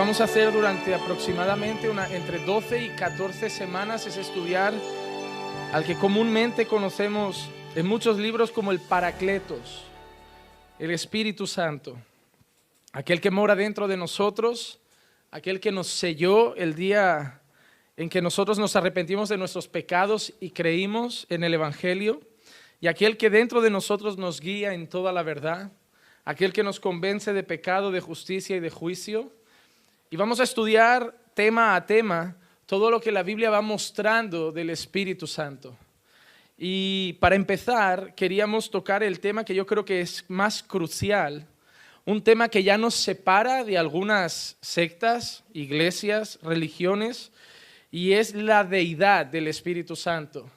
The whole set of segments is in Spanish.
vamos a hacer durante aproximadamente entre 12 y 14 semanas es estudiar al que comúnmente conocemos en muchos libros como el Paracletos, el Espíritu Santo, aquel que mora dentro de nosotros, aquel que nos selló el día en que nosotros nos arrepentimos de nuestros pecados y creímos en el Evangelio, y aquel que dentro de nosotros nos guía en toda la verdad, aquel que nos convence de pecado, de justicia y de juicio. Y vamos a estudiar tema a tema todo lo que la Biblia va mostrando del Espíritu Santo. Y para empezar, queríamos tocar el tema que yo creo que es más crucial, un tema que ya nos separa de algunas sectas, iglesias, religiones, y es la deidad del Espíritu Santo.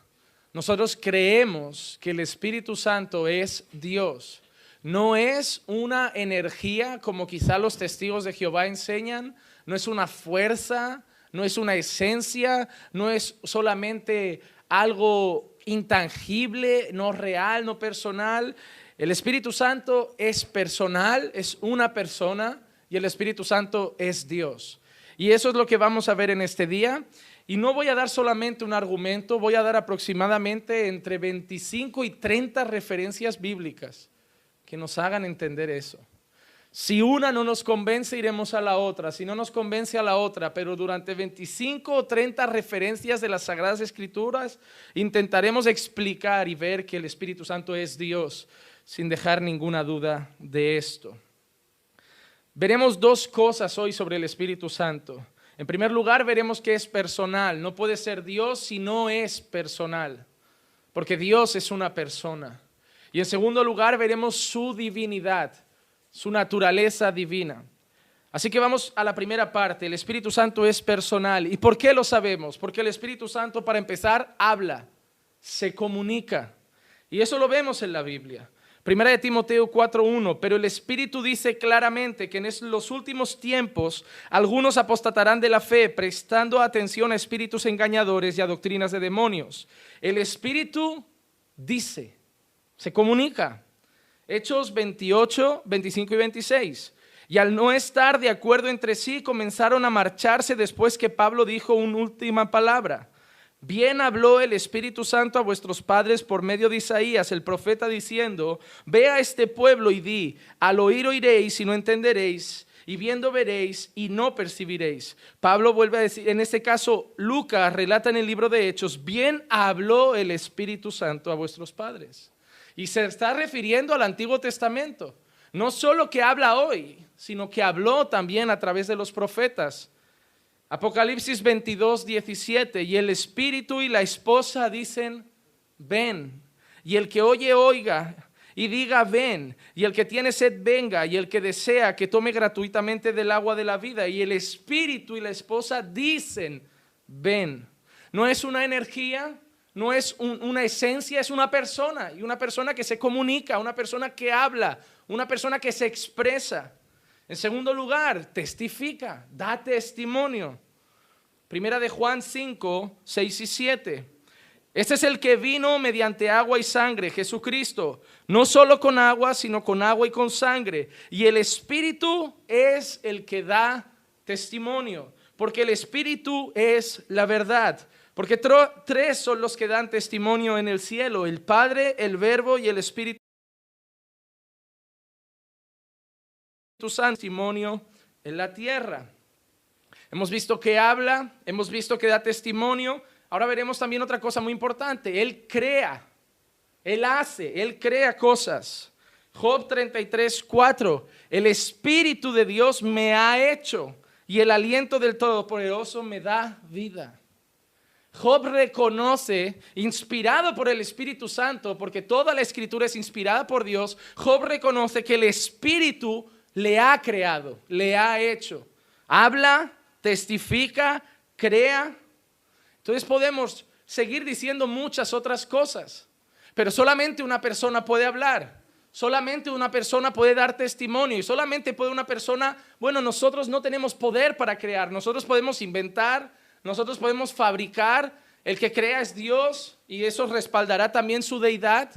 Nosotros creemos que el Espíritu Santo es Dios. No es una energía como quizá los testigos de Jehová enseñan, no es una fuerza, no es una esencia, no es solamente algo intangible, no real, no personal. El Espíritu Santo es personal, es una persona, y el Espíritu Santo es Dios. Y eso es lo que vamos a ver en este día. Y no voy a dar solamente un argumento, voy a dar aproximadamente entre 25 y 30 referencias bíblicas que nos hagan entender eso. Si una no nos convence, iremos a la otra. Si no nos convence, a la otra. Pero durante 25 o 30 referencias de las Sagradas Escrituras, intentaremos explicar y ver que el Espíritu Santo es Dios, sin dejar ninguna duda de esto. Veremos dos cosas hoy sobre el Espíritu Santo. En primer lugar, veremos que es personal. No puede ser Dios si no es personal, porque Dios es una persona. Y en segundo lugar, veremos su divinidad, su naturaleza divina. Así que vamos a la primera parte. El Espíritu Santo es personal. ¿Y por qué lo sabemos? Porque el Espíritu Santo, para empezar, habla, se comunica. Y eso lo vemos en la Biblia. Primera de Timoteo 4:1, pero el Espíritu dice claramente que en los últimos tiempos algunos apostatarán de la fe, prestando atención a espíritus engañadores y a doctrinas de demonios. El Espíritu dice, se comunica. Hechos 28, 25 y 26. Y al no estar de acuerdo entre sí, comenzaron a marcharse después que Pablo dijo una última palabra. Bien habló el Espíritu Santo a vuestros padres por medio de Isaías, el profeta, diciendo: ve a este pueblo y di, al oír oiréis y no entenderéis, y viendo veréis y no percibiréis. Pablo vuelve a decir, en este caso Lucas relata en el libro de Hechos, bien habló el Espíritu Santo a vuestros padres. Y se está refiriendo al Antiguo Testamento. No solo que habla hoy, sino que habló también a través de los profetas. Apocalipsis 22, 17, y el Espíritu y la esposa dicen, ven. Y el que oye, oiga, y diga, ven. Y el que tiene sed, venga. Y el que desea, que tome gratuitamente del agua de la vida. Y el Espíritu y la esposa dicen, ven. No es una energía, no es una esencia, es una persona. Y una persona que se comunica, una persona que habla, una persona que se expresa. En segundo lugar, testifica, da testimonio. Primera de Juan 5, 6 y 7. Este es el que vino mediante agua y sangre, Jesucristo. No solo con agua, sino con agua y con sangre. Y el Espíritu es el que da testimonio. Porque el Espíritu es la verdad. Porque tres son los que dan testimonio en el cielo: el Padre, el Verbo y el Espíritu Santo. Testimonio en la tierra. Hemos visto que habla, hemos visto que da testimonio. Ahora veremos también otra cosa muy importante. Él crea, Él hace, Él crea cosas. Job 33, 4. El Espíritu de Dios me ha hecho y el aliento del Todopoderoso me da vida. Job reconoce, inspirado por el Espíritu Santo, porque toda la Escritura es inspirada por Dios. Job reconoce que el Espíritu le ha creado, le ha hecho. Habla, testifica, crea. Entonces podemos seguir diciendo muchas otras cosas, pero solamente una persona puede hablar, solamente una persona puede dar testimonio, y solamente puede una persona, nosotros no tenemos poder para crear, nosotros podemos inventar, nosotros podemos fabricar. El que crea es Dios y eso respaldará también su deidad,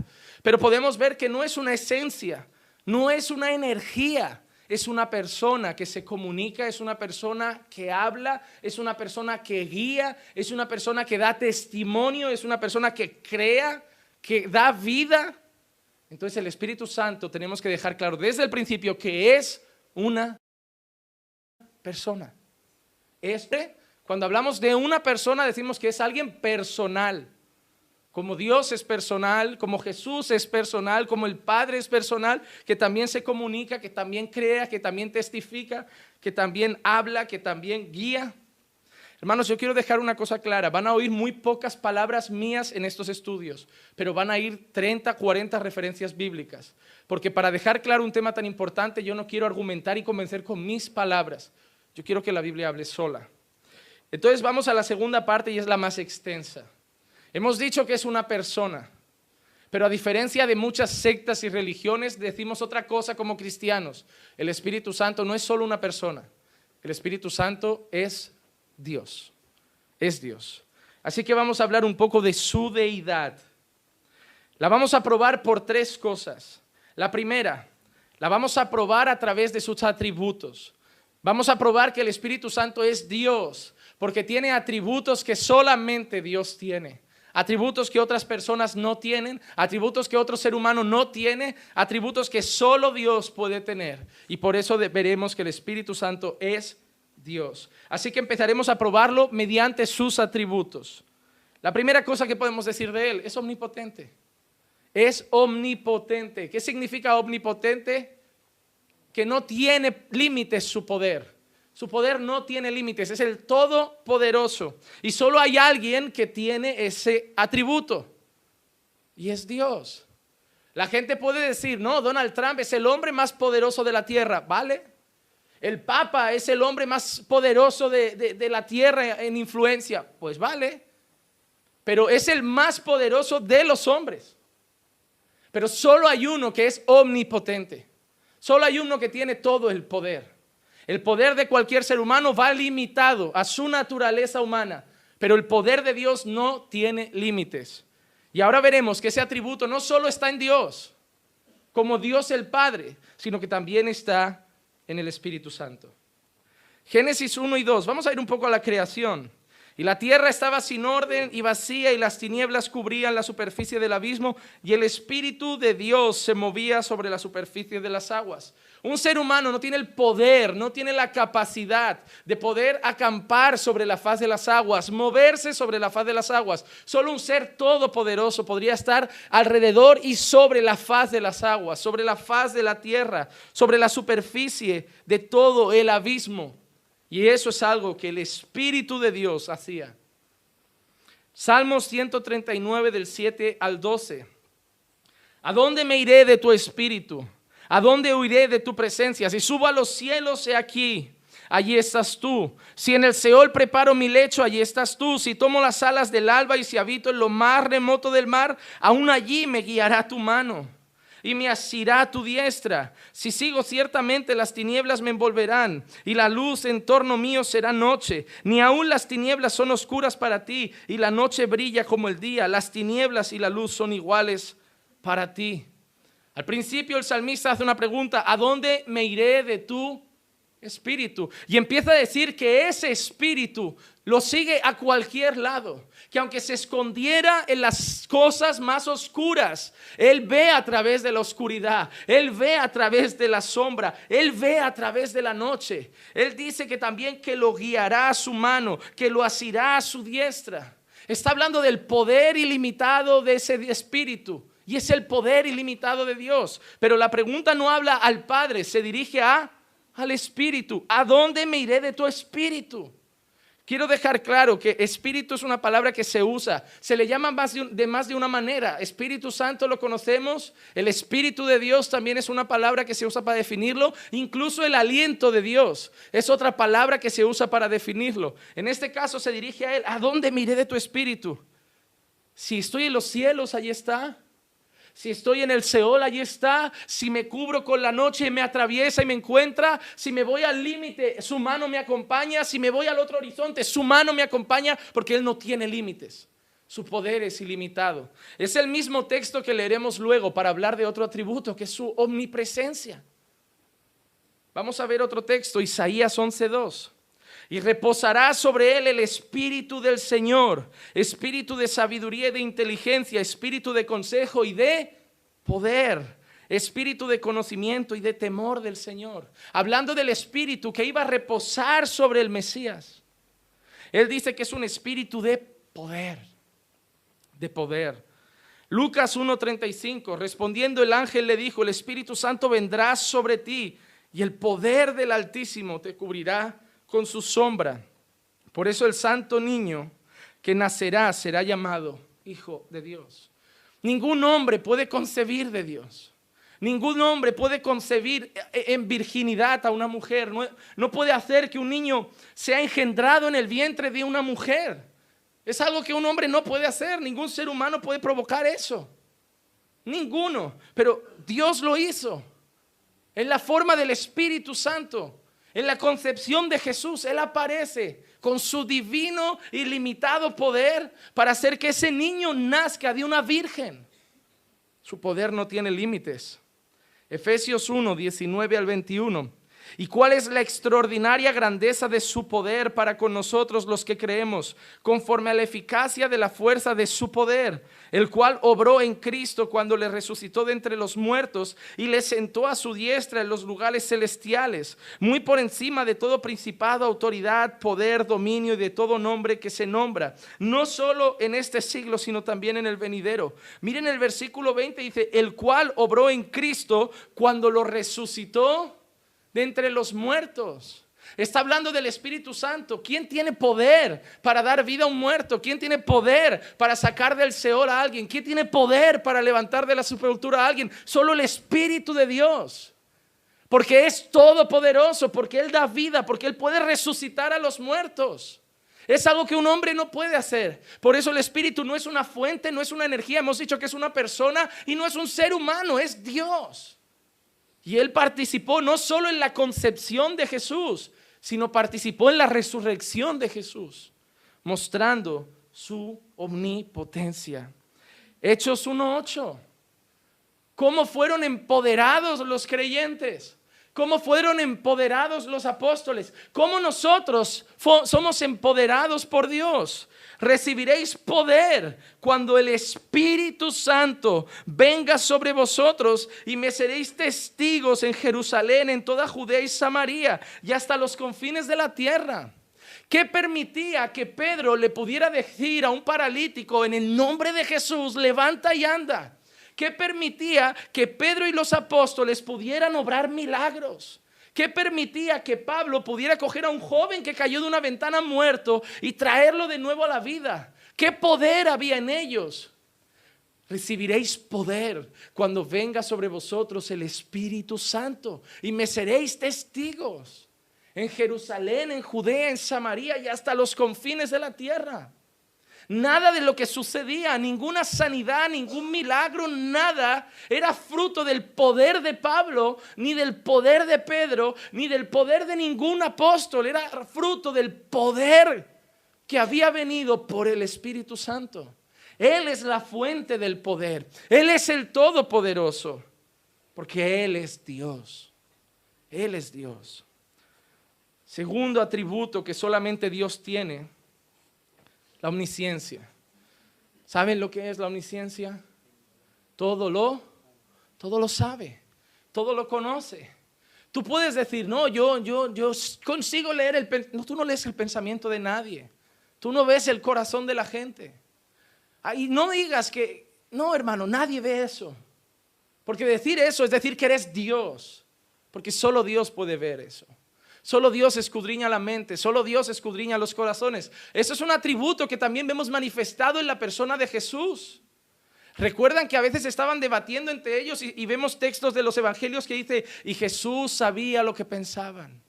pero podemos ver que no es una esencia, no es una energía. es una persona que se comunica, es una persona que habla, es una persona que guía, es una persona que da testimonio, es una persona que crea, que da vida. Entonces el Espíritu Santo tenemos que dejar claro desde el principio que es una persona. Cuando hablamos de una persona decimos que es alguien personal. Como Dios es personal, como Jesús es personal, como el Padre es personal, que también se comunica, que también crea, que también testifica, que también habla, que también guía. Hermanos, yo quiero dejar una cosa clara. Van a oír muy pocas palabras mías en estos estudios, pero van a ir 30, 40 referencias bíblicas. Porque para dejar claro un tema tan importante, yo no quiero argumentar y convencer con mis palabras. Yo quiero que la Biblia hable sola. Entonces vamos a la segunda parte y es la más extensa. Hemos dicho que es una persona, pero a diferencia de muchas sectas y religiones, decimos otra cosa como cristianos. El Espíritu Santo no es solo una persona. El Espíritu Santo es Dios. Es Dios. Así que vamos a hablar un poco de su deidad. La vamos a probar por tres cosas. La primera, la vamos a probar a través de sus atributos. Vamos a probar que el Espíritu Santo es Dios, porque tiene atributos que solamente Dios tiene. Atributos que otras personas no tienen, atributos que otro ser humano no tiene, atributos que solo Dios puede tener. Y por eso veremos que el Espíritu Santo es Dios. Así que empezaremos a probarlo mediante sus atributos. La primera cosa que podemos decir de Él es omnipotente. Es omnipotente. ¿Qué significa omnipotente? Que no tiene límites su poder. Su poder no tiene límites, es el todopoderoso. Y solo hay alguien que tiene ese atributo. Y es Dios. La gente puede decir, no, Donald Trump es el hombre más poderoso de la tierra. ¿Vale? El Papa es el hombre más poderoso de la tierra en influencia. Pues vale. Pero es el más poderoso de los hombres. Pero solo hay uno que es omnipotente. Solo hay uno que tiene todo el poder. El poder de cualquier ser humano va limitado a su naturaleza humana, pero el poder de Dios no tiene límites. Y ahora veremos que ese atributo no solo está en Dios, como Dios el Padre, sino que también está en el Espíritu Santo. Génesis 1 y 2, vamos a ir un poco a la creación. Y la tierra estaba sin orden y vacía, y las tinieblas cubrían la superficie del abismo, y el Espíritu de Dios se movía sobre la superficie de las aguas. Un ser humano no tiene el poder, no tiene la capacidad de poder acampar sobre la faz de las aguas, moverse sobre la faz de las aguas. Solo un ser todopoderoso podría estar alrededor y sobre la faz de las aguas, sobre la faz de la tierra, sobre la superficie de todo el abismo. Y eso es algo que el Espíritu de Dios hacía. Salmos 139 del 7 al 12. ¿A dónde me iré de tu espíritu? ¿A dónde huiré de tu presencia? Si subo a los cielos, he aquí, allí estás tú. Si en el Seol preparo mi lecho, allí estás tú. Si tomo las alas del alba y si habito en lo más remoto del mar, aún allí me guiará tu mano y me asirá tu diestra. Si sigo, ciertamente las tinieblas me envolverán y la luz en torno mío será noche. Ni aún las tinieblas son oscuras para ti y la noche brilla como el día. Las tinieblas y la luz son iguales para ti. Al principio el salmista hace una pregunta: ¿a dónde me iré de tu espíritu? Y empieza a decir que ese espíritu lo sigue a cualquier lado, que aunque se escondiera en las cosas más oscuras, Él ve a través de la oscuridad, Él ve a través de la sombra, Él ve a través de la noche. Él dice que también que lo guiará a su mano, que lo asirá a su diestra. Está hablando del poder ilimitado de ese espíritu. Y es el poder ilimitado de Dios. Pero la pregunta no habla al Padre, se dirige al Espíritu. ¿A dónde me iré de tu espíritu? Quiero dejar claro que espíritu es una palabra que se usa. Se le llama de más de una manera. Espíritu Santo lo conocemos. El Espíritu de Dios también es una palabra que se usa para definirlo. Incluso el aliento de Dios es otra palabra que se usa para definirlo. En este caso se dirige a Él. ¿A dónde me iré de tu espíritu? Si estoy en los cielos, allí está. Si estoy en el Seol, allí está. Si me cubro con la noche y me atraviesa y me encuentra. Si me voy al límite, su mano me acompaña. Si me voy al otro horizonte, su mano me acompaña, porque Él no tiene límites. Su poder es ilimitado. Es el mismo texto que leeremos luego para hablar de otro atributo, que es su omnipresencia. Vamos a ver otro texto, Isaías 11:2. Y reposará sobre él el espíritu del Señor, espíritu de sabiduría y de inteligencia, espíritu de consejo y de poder, espíritu de conocimiento y de temor del Señor. Hablando del espíritu que iba a reposar sobre el Mesías. Él dice que es un espíritu de poder, de poder. Lucas 1:35, respondiendo el ángel le dijo, el Espíritu Santo vendrá sobre ti y el poder del Altísimo te cubrirá con su sombra. Por eso el santo niño que nacerá será llamado Hijo de Dios. Ningún hombre puede concebir de Dios. Ningún hombre puede concebir en virginidad a una mujer. No puede hacer que un niño sea engendrado en el vientre de una mujer. Es algo que un hombre no puede hacer. Ningún ser humano puede provocar eso. Ninguno. Pero Dios lo hizo. En la forma del Espíritu Santo. En la concepción de Jesús, Él aparece con su divino y limitado poder para hacer que ese niño nazca de una virgen. Su poder no tiene límites. Efesios 1:19-21. ¿Y cuál es la extraordinaria grandeza de su poder para con nosotros los que creemos, conforme a la eficacia de la fuerza de su poder, el cual obró en Cristo cuando le resucitó de entre los muertos y le sentó a su diestra en los lugares celestiales, muy por encima de todo principado, autoridad, poder, dominio y de todo nombre que se nombra, no solo en este siglo, sino también en el venidero? Miren el versículo 20, dice, el cual obró en Cristo cuando lo resucitó de entre los muertos. Está hablando del Espíritu Santo. ¿Quién tiene poder para dar vida a un muerto? ¿Quién tiene poder para sacar del Seol a alguien? ¿Quién tiene poder para levantar de la sepultura a alguien? Solo el Espíritu de Dios. Porque es todopoderoso, porque Él da vida, porque Él puede resucitar a los muertos. Es algo que un hombre no puede hacer. Por eso el Espíritu no es una fuente, no es una energía. Hemos dicho que es una persona y no es un ser humano, es Dios. Y Él participó no solo en la concepción de Jesús, sino participó en la resurrección de Jesús, mostrando su omnipotencia. Hechos 1:8. ¿Cómo fueron empoderados los creyentes? ¿Cómo fueron empoderados los apóstoles? ¿Cómo nosotros somos empoderados por Dios? Recibiréis poder cuando el Espíritu Santo venga sobre vosotros y me seréis testigos en Jerusalén, en toda Judea y Samaria y hasta los confines de la tierra. ¿Qué permitía que Pedro le pudiera decir a un paralítico en el nombre de Jesús, levanta y anda? ¿Qué permitía que Pedro y los apóstoles pudieran obrar milagros? ¿Qué permitía que Pablo pudiera coger a un joven que cayó de una ventana muerto y traerlo de nuevo a la vida? ¿Qué poder había en ellos? Recibiréis poder cuando venga sobre vosotros el Espíritu Santo y me seréis testigos en Jerusalén, en Judea, en Samaria y hasta los confines de la tierra. Nada de lo que sucedía, ninguna sanidad, ningún milagro, nada era fruto del poder de Pablo, ni del poder de Pedro, ni del poder de ningún apóstol. Era fruto del poder que había venido por el Espíritu Santo. Él es la fuente del poder. Él es el Todopoderoso, porque Él es Dios. Él es Dios. Segundo atributo que solamente Dios tiene: la omnisciencia. ¿Saben lo que es la omnisciencia? Todo lo sabe, todo lo conoce. Tú puedes decir, no, yo consigo leer no, tú no lees el pensamiento de nadie. Tú no ves el corazón de la gente. Y no digas que, no, hermano, nadie ve eso. Porque decir eso es decir que eres Dios. Porque solo Dios puede ver eso. Solo Dios escudriña la mente, solo Dios escudriña los corazones. Eso es un atributo que también vemos manifestado en la persona de Jesús. Recuerdan que a veces estaban debatiendo entre ellos y vemos textos de los evangelios que dice, y Jesús sabía lo que pensaban.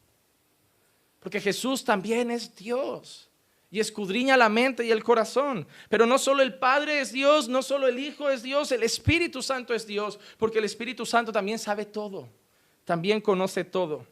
Porque Jesús también es Dios y escudriña la mente y el corazón. Pero no solo el Padre es Dios, no solo el Hijo es Dios, el Espíritu Santo es Dios, porque el Espíritu Santo también sabe todo, también conoce todo.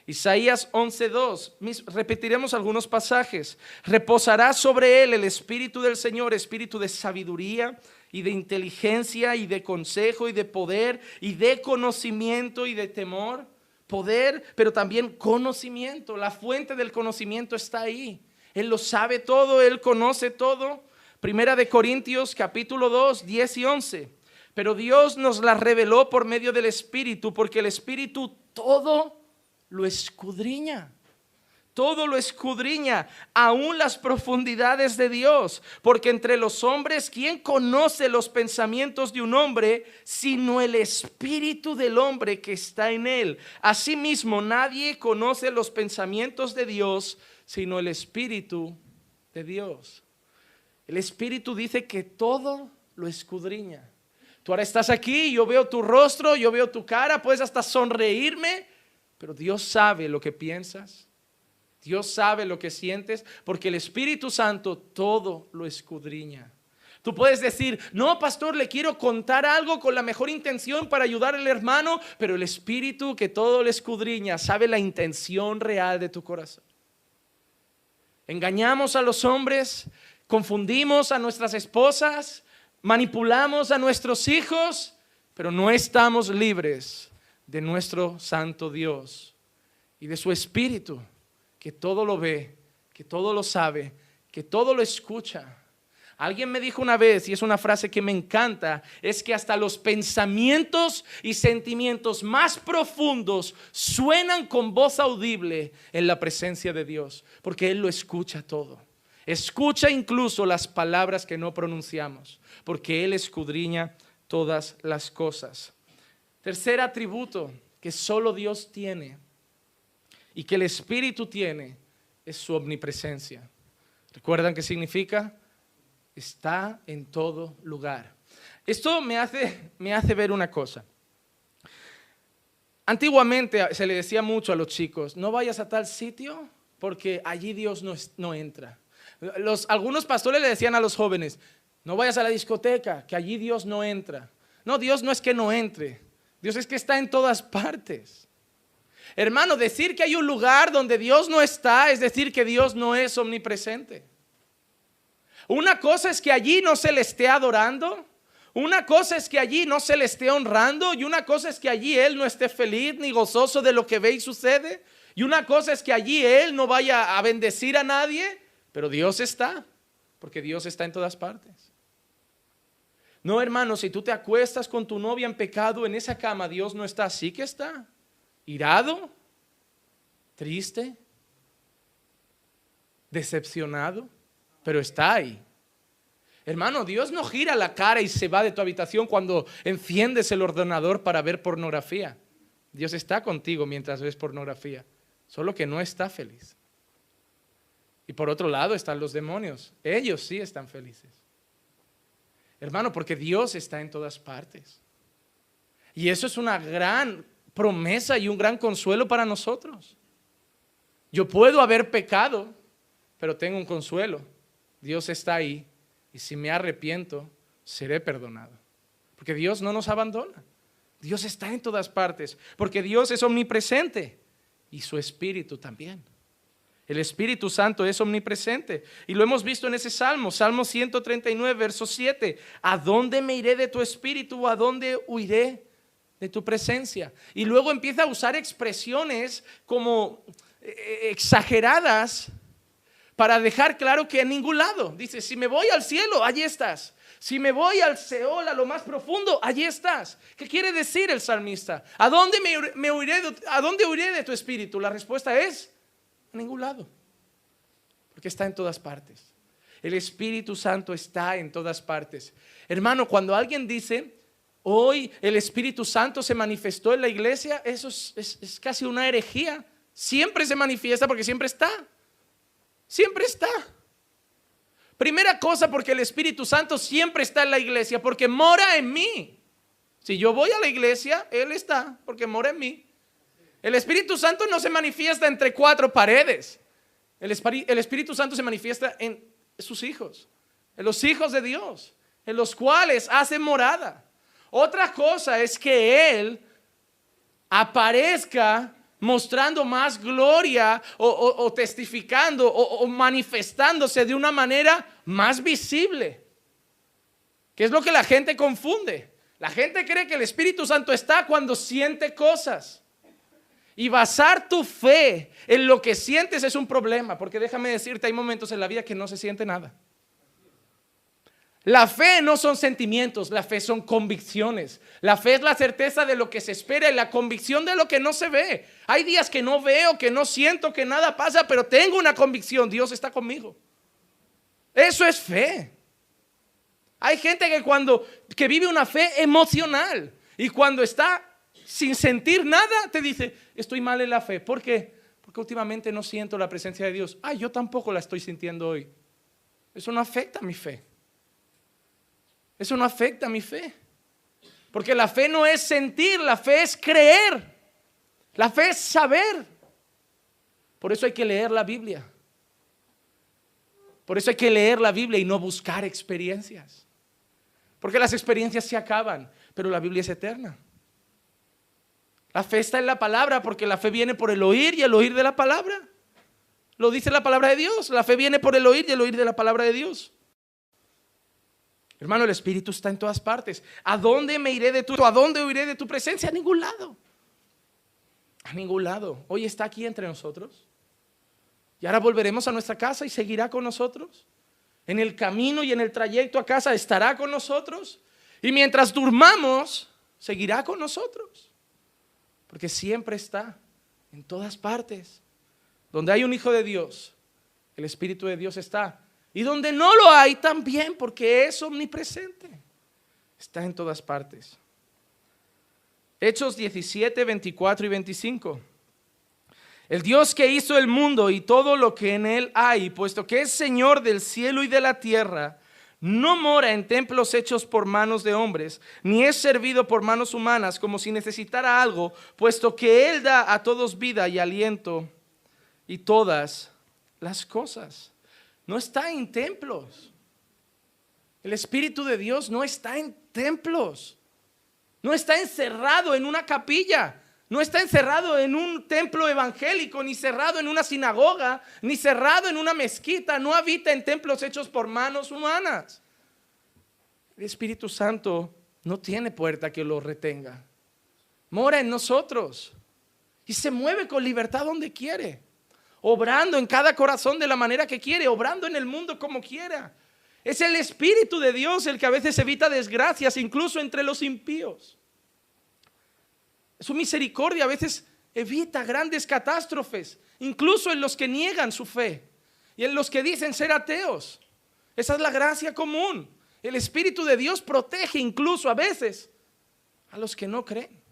Isaías 11:2, repetiremos algunos pasajes. Reposará sobre él el Espíritu del Señor, espíritu de sabiduría y de inteligencia y de consejo y de poder y de conocimiento y de temor. poder, pero también conocimiento. La fuente del conocimiento está ahí. Él lo sabe todo, Él conoce todo. Primera de Corintios capítulo 2, 10 y 11. Pero Dios nos la reveló por medio del Espíritu, porque el Espíritu todo lo escudriña. Todo lo escudriña, aún las profundidades de Dios. Porque entre los hombres, ¿quién conoce los pensamientos de un hombre sino el espíritu del hombre que está en él? Asimismo, nadie conoce los pensamientos de Dios sino el espíritu de Dios. El Espíritu dice que todo lo escudriña. Tú ahora estás aquí, yo veo tu rostro, yo veo tu cara, puedes hasta sonreírme, pero Dios sabe lo que piensas. Dios sabe lo que sientes, porque el Espíritu Santo todo lo escudriña. Tú puedes decir, no, pastor, le quiero contar algo con la mejor intención para ayudar al hermano, pero el Espíritu que todo lo escudriña sabe la intención real de tu corazón. Engañamos a los hombres, confundimos a nuestras esposas, manipulamos a nuestros hijos, pero no estamos libres de nuestro santo Dios y de su Espíritu, que todo lo ve, que todo lo sabe, que todo lo escucha. Alguien me dijo una vez, y es una frase que me encanta, es que hasta los pensamientos y sentimientos más profundos suenan con voz audible en la presencia de Dios, porque Él lo escucha todo. Escucha incluso las palabras que no pronunciamos, porque Él escudriña todas las cosas. Tercer atributo que solo Dios tiene y que el Espíritu tiene es su omnipresencia. ¿Recuerdan qué significa? Está en todo lugar. Esto me hace ver una cosa. Antiguamente se le decía mucho a los chicos, no vayas a tal sitio porque allí Dios no entra. Algunos pastores le decían a los jóvenes, no vayas a la discoteca, que allí Dios no entra. No, Dios no es que no entre, Dios es que está en todas partes. Hermano, decir que hay un lugar donde Dios no está es decir que Dios no es omnipresente. Una cosa es que allí no se le esté adorando, una cosa es que allí no se le esté honrando, y una cosa es que allí Él no esté feliz ni gozoso de lo que ve y sucede, y una cosa es que allí Él no vaya a bendecir a nadie, pero Dios está, porque Dios está en todas partes. No, hermano, si tú te acuestas con tu novia en pecado en esa cama, Dios no está. Sí que está. Irado, triste, decepcionado, pero está ahí. Hermano, Dios no gira la cara y se va de tu habitación cuando enciendes el ordenador para ver pornografía. Dios está contigo mientras ves pornografía, solo que no está feliz. Y por otro lado están los demonios, ellos sí están felices. Hermano, porque Dios está en todas partes. Y eso es una gran promesa y un gran consuelo para nosotros. Yo puedo haber pecado, pero tengo un consuelo. Dios está ahí y si me arrepiento, seré perdonado. Porque Dios no nos abandona. Dios está en todas partes, porque Dios es omnipresente y su Espíritu también. El Espíritu Santo es omnipresente y lo hemos visto en ese Salmo 139, verso 7. ¿A dónde me iré de tu Espíritu? ¿A dónde huiré de tu presencia? Y luego empieza a usar expresiones como exageradas para dejar claro que en ningún lado. Dice, si me voy al cielo, allí estás. Si me voy al Seol, a lo más profundo, allí estás. ¿Qué quiere decir el salmista? ¿A dónde huiré de tu Espíritu? La respuesta es, a ningún lado. Porque está en todas partes. El Espíritu Santo está en todas partes. Hermano, cuando alguien dice, hoy el Espíritu Santo se manifestó en la iglesia, eso es casi una herejía. Siempre se manifiesta porque siempre está. Siempre está. Primera cosa, porque el Espíritu Santo siempre está en la iglesia, porque mora en mí. Si yo voy a la iglesia, Él está, porque mora en mí. El Espíritu Santo no se manifiesta entre cuatro paredes. El Espíritu Santo se manifiesta en sus hijos, en los hijos de Dios, en los cuales hace morada. Otra cosa es que Él aparezca mostrando más gloria o testificando o manifestándose de una manera más visible. ¿Qué es lo que la gente confunde? La gente cree que el Espíritu Santo está cuando siente cosas. Y basar tu fe en lo que sientes es un problema, porque déjame decirte, hay momentos en la vida que no se siente nada. La fe no son sentimientos, la fe son convicciones. La fe es la certeza de lo que se espera y la convicción de lo que no se ve. Hay días que no veo, que no siento, que nada pasa, pero tengo una convicción, Dios está conmigo. Eso es fe. Hay gente que vive una fe emocional y cuando está sin sentir nada te dice, estoy mal en la fe. ¿Por qué? Porque últimamente no siento la presencia de Dios. Yo tampoco la estoy sintiendo hoy. Eso no afecta a mi fe. Eso no afecta a mi fe. Porque la fe no es sentir, la fe es creer. La fe es saber. Por eso hay que leer la Biblia. Por eso hay que leer la Biblia y no buscar experiencias. Porque las experiencias se acaban, pero la Biblia es eterna. La fe está en la palabra porque la fe viene por el oír y el oír de la palabra. Lo dice la palabra de Dios. La fe viene por el oír y el oír de la palabra de Dios. Hermano, el Espíritu está en todas partes. ¿A dónde me iré de tu? ¿A dónde huiré de tu presencia? A ningún lado. A ningún lado. Hoy está aquí entre nosotros. Y ahora volveremos a nuestra casa y seguirá con nosotros. En el camino y en el trayecto a casa estará con nosotros. Y mientras durmamos, seguirá con nosotros. Porque siempre está en todas partes. Donde hay un hijo de Dios, el Espíritu de Dios está. Y donde no lo hay también, porque es omnipresente. Está en todas partes. Hechos 17, 24 y 25. El Dios que hizo el mundo y todo lo que en él hay, puesto que es Señor del cielo y de la tierra, no mora en templos hechos por manos de hombres, ni es servido por manos humanas como si necesitara algo, puesto que Él da a todos vida y aliento y todas las cosas. No está en templos. El Espíritu de Dios no está en templos. No está encerrado en una capilla. No está encerrado en un templo evangélico, ni cerrado en una sinagoga, ni cerrado en una mezquita. No habita en templos hechos por manos humanas. El Espíritu Santo no tiene puerta que lo retenga. Mora en nosotros y se mueve con libertad donde quiere, obrando en cada corazón de la manera que quiere, obrando en el mundo como quiera. Es el Espíritu de Dios el que a veces evita desgracias, incluso entre los impíos. Su misericordia a veces evita grandes catástrofes, incluso en los que niegan su fe y en los que dicen ser ateos. Esa es la gracia común. El Espíritu de Dios protege incluso a veces a los que no creen.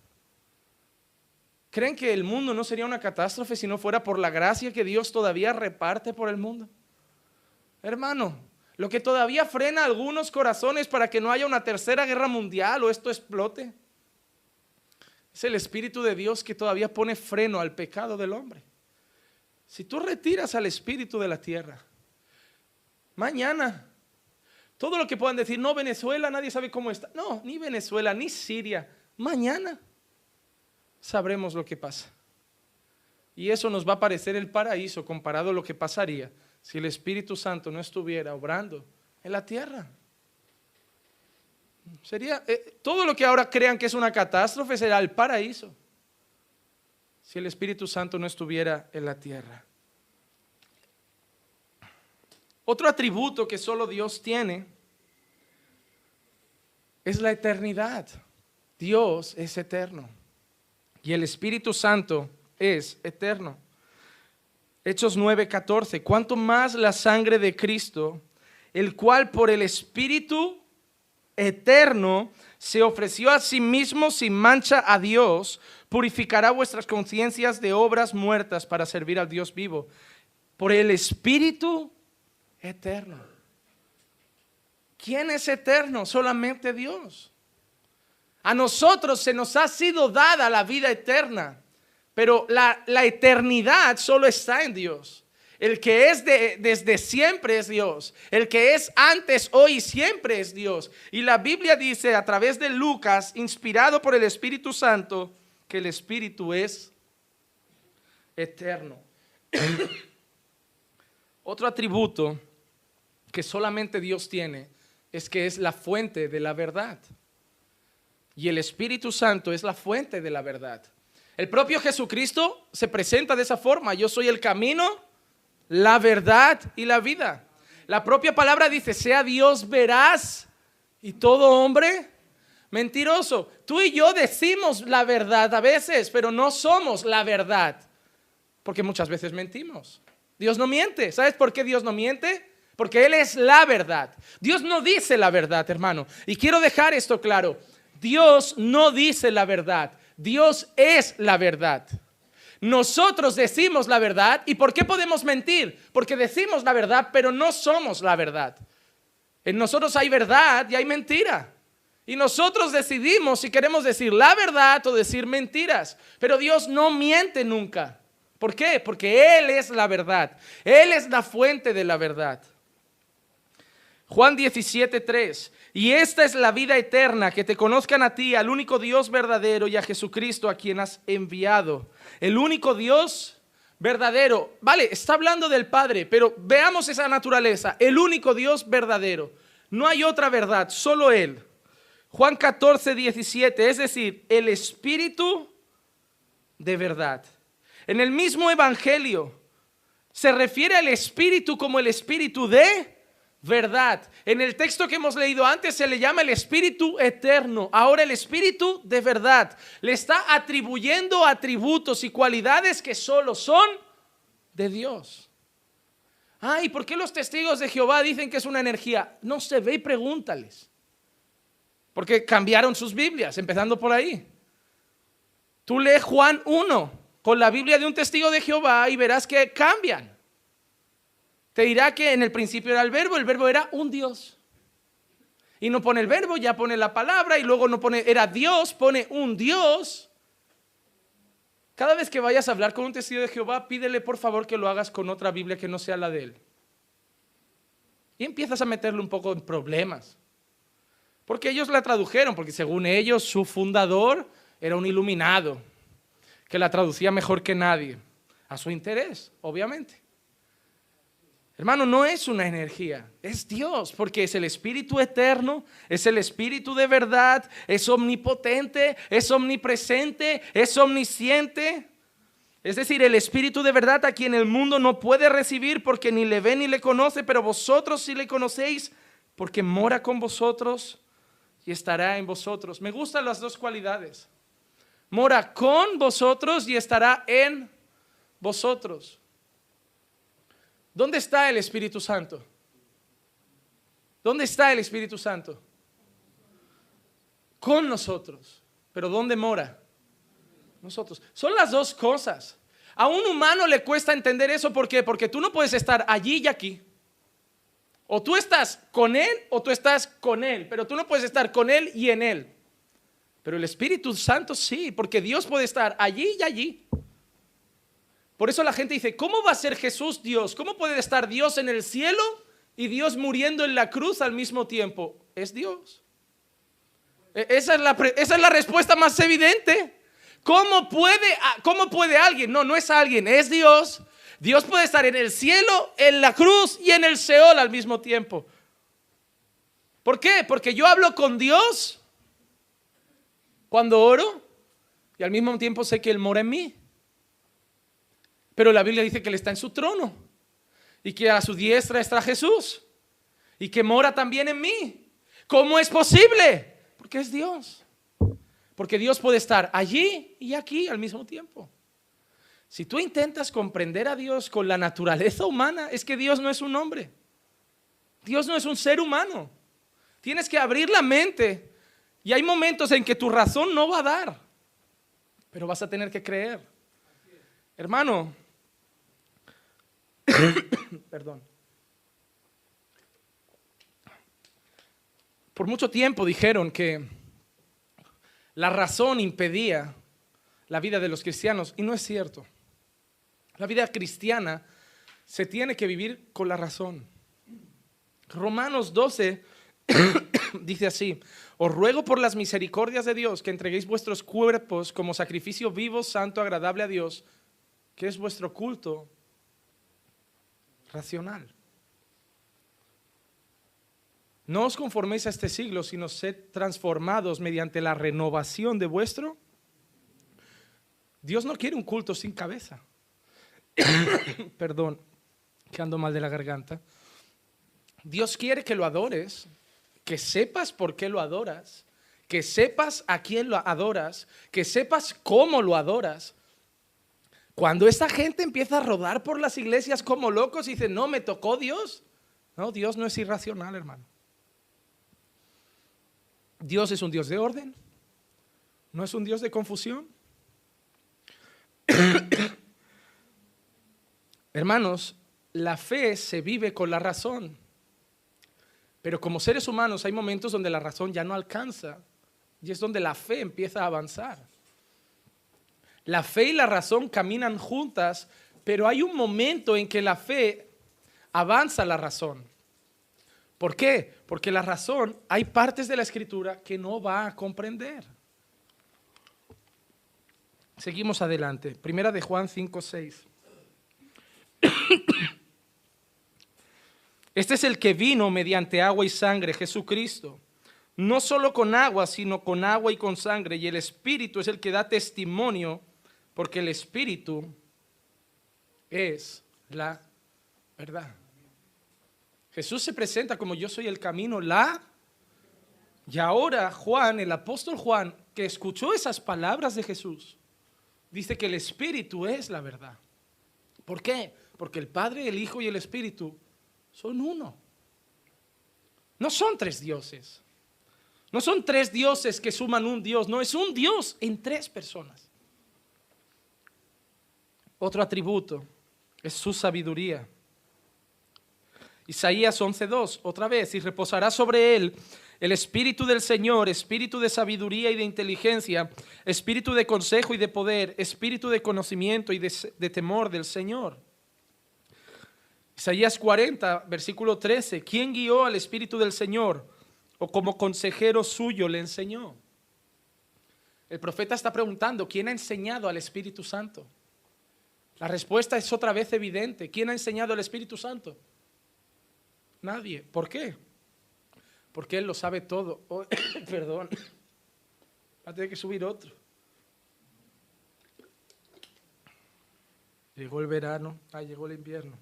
¿Creen que el mundo no sería una catástrofe si no fuera por la gracia que Dios todavía reparte por el mundo? Hermano, lo que todavía frena a algunos corazones para que no haya una tercera guerra mundial o esto explote, es el Espíritu de Dios que todavía pone freno al pecado del hombre. Si tú retiras al Espíritu de la tierra, mañana, todo lo que puedan decir, no, Venezuela, nadie sabe cómo está. No, ni Venezuela, ni Siria. Mañana sabremos lo que pasa. Y eso nos va a parecer el paraíso comparado a lo que pasaría si el Espíritu Santo no estuviera obrando en la tierra. Sería todo lo que ahora crean que es una catástrofe será el paraíso si el Espíritu Santo no estuviera en la tierra. Otro atributo que solo Dios tiene es la eternidad. Dios es eterno y el Espíritu Santo es eterno. Hechos 9:14. Cuanto más la sangre de Cristo, el cual por el Espíritu eterno se ofreció a sí mismo sin mancha a Dios, purificará vuestras conciencias de obras muertas para servir al Dios vivo. Por el Espíritu eterno. ¿Quién es eterno? Solamente Dios. A nosotros se nos ha sido dada la vida eterna, pero la eternidad solo está en Dios. El que es desde siempre es Dios. El que es antes, hoy y siempre es Dios. Y la Biblia dice a través de Lucas, inspirado por el Espíritu Santo, que el Espíritu es eterno. Otro atributo que solamente Dios tiene es que es la fuente de la verdad. Y el Espíritu Santo es la fuente de la verdad. El propio Jesucristo se presenta de esa forma. Yo soy el camino, la verdad y la vida. La propia palabra dice, sea Dios veraz y todo hombre mentiroso. Tú y yo decimos la verdad a veces, pero no somos la verdad. Porque muchas veces mentimos. Dios no miente. ¿Sabes por qué Dios no miente? Porque Él es la verdad. Dios no dice la verdad, hermano. Y quiero dejar esto claro. Dios no dice la verdad. Dios es la verdad. Nosotros decimos la verdad. ¿Y por qué podemos mentir? Porque decimos la verdad, pero no somos la verdad. En nosotros hay verdad y hay mentira. Y nosotros decidimos si queremos decir la verdad o decir mentiras. Pero Dios no miente nunca. ¿Por qué? Porque Él es la verdad. Él es la fuente de la verdad. Juan 17:3. Y esta es la vida eterna, que te conozcan a ti, al único Dios verdadero, y a Jesucristo a quien has enviado. El único Dios verdadero. Vale, está hablando del Padre, pero veamos esa naturaleza. El único Dios verdadero. No hay otra verdad, solo Él. Juan 14:17, es decir, el Espíritu de verdad. En el mismo Evangelio se refiere al Espíritu como el Espíritu de verdad. En el texto que hemos leído antes se le llama el Espíritu eterno. Ahora el Espíritu de verdad. Le está atribuyendo atributos y cualidades que solo son de Dios. ¿Y por qué los testigos de Jehová dicen que es una energía? No se ve y pregúntales. Porque cambiaron sus Biblias, empezando por ahí. Tú lees Juan 1 con la Biblia de un testigo de Jehová y verás que cambian. Te dirá que en el principio era el verbo era un Dios. Y no pone el verbo, ya pone la palabra, y luego no pone, era Dios, pone un Dios. Cada vez que vayas a hablar con un testigo de Jehová, pídele por favor que lo hagas con otra Biblia que no sea la de él. Y empiezas a meterle un poco en problemas. Porque ellos la tradujeron, porque según ellos su fundador era un iluminado, que la traducía mejor que nadie, a su interés, obviamente. Hermano, no es una energía, es Dios, porque es el Espíritu eterno, es el Espíritu de verdad, es omnipotente, es omnipresente, es omnisciente. Es decir, el Espíritu de verdad a quien el mundo no puede recibir porque ni le ve ni le conoce, pero vosotros sí le conocéis porque mora con vosotros y estará en vosotros. Me gustan las dos cualidades. Mora con vosotros y estará en vosotros. ¿Dónde está el Espíritu Santo? ¿Dónde está el Espíritu Santo? Con nosotros. ¿Pero dónde mora? Nosotros. Son las dos cosas. A un humano le cuesta entender eso. ¿Por qué? Porque tú no puedes estar allí y aquí. O tú estás con Él o tú estás con Él. Pero tú no puedes estar con Él y en Él. Pero el Espíritu Santo sí, porque Dios puede estar allí y allí. Por eso la gente dice, ¿cómo va a ser Jesús Dios? ¿Cómo puede estar Dios en el cielo y Dios muriendo en la cruz al mismo tiempo? Es Dios. Esa es la respuesta más evidente. ¿Cómo puede alguien? No es alguien, es Dios. Dios puede estar en el cielo, en la cruz y en el Seol al mismo tiempo. ¿Por qué? Porque yo hablo con Dios cuando oro y al mismo tiempo sé que Él mora en mí. Pero la Biblia dice que Él está en su trono y que a su diestra está Jesús y que mora también en mí. ¿Cómo es posible? Porque es Dios. Porque Dios puede estar allí y aquí al mismo tiempo. Si tú intentas comprender a Dios con la naturaleza humana, es que Dios no es un hombre. Dios no es un ser humano. Tienes que abrir la mente. Y hay momentos en que tu razón no va a dar, pero vas a tener que creer. Hermano, perdón. Por mucho tiempo dijeron que la razón impedía la vida de los cristianos, y no es cierto. La vida cristiana se tiene que vivir con la razón. Romanos 12 dice así: os ruego por las misericordias de Dios que entreguéis vuestros cuerpos como sacrificio vivo, santo, agradable a Dios, que es vuestro culto racional. No os conforméis a este siglo, sino sed transformados mediante la renovación de vuestro Dios no quiere un culto sin cabeza. Perdón, que ando mal de la garganta. Dios quiere que lo adores, que sepas por qué lo adoras, que sepas a quién lo adoras, que sepas cómo lo adoras. Cuando esta gente empieza a rodar por las iglesias como locos y dice, no, me tocó Dios. No, Dios no es irracional, hermano. Dios es un Dios de orden, no es un Dios de confusión. Hermanos, la fe se vive con la razón, pero como seres humanos hay momentos donde la razón ya no alcanza y es donde la fe empieza a avanzar. La fe y la razón caminan juntas, pero hay un momento en que la fe avanza la razón. ¿Por qué? Porque la razón, hay partes de la Escritura que no va a comprender. Seguimos adelante. Primera de Juan 5:6. Este es el que vino mediante agua y sangre, Jesucristo. No solo con agua, sino con agua y con sangre. Y el Espíritu es el que da testimonio, porque el Espíritu es la verdad. Jesús se presenta como yo soy el camino, y ahora Juan, el apóstol Juan, que escuchó esas palabras de Jesús, dice que el Espíritu es la verdad. ¿Por qué? Porque el Padre, el Hijo y el Espíritu son uno. No son tres dioses. No son tres dioses que suman un Dios. No, es un Dios en tres personas. Otro atributo es su sabiduría. Isaías 11:2, otra vez, y reposará sobre él el Espíritu del Señor, Espíritu de sabiduría y de inteligencia, Espíritu de consejo y de poder, Espíritu de conocimiento y de temor del Señor. Isaías 40, versículo 13, ¿quién guió al Espíritu del Señor? ¿O como consejero suyo le enseñó? El profeta está preguntando, ¿quién ha enseñado al Espíritu Santo? La respuesta es otra vez evidente. ¿Quién ha enseñado al Espíritu Santo? Nadie. ¿Por qué? Porque Él lo sabe todo. Oh, perdón. Va a tener que subir otro. Llegó el verano. Llegó el invierno.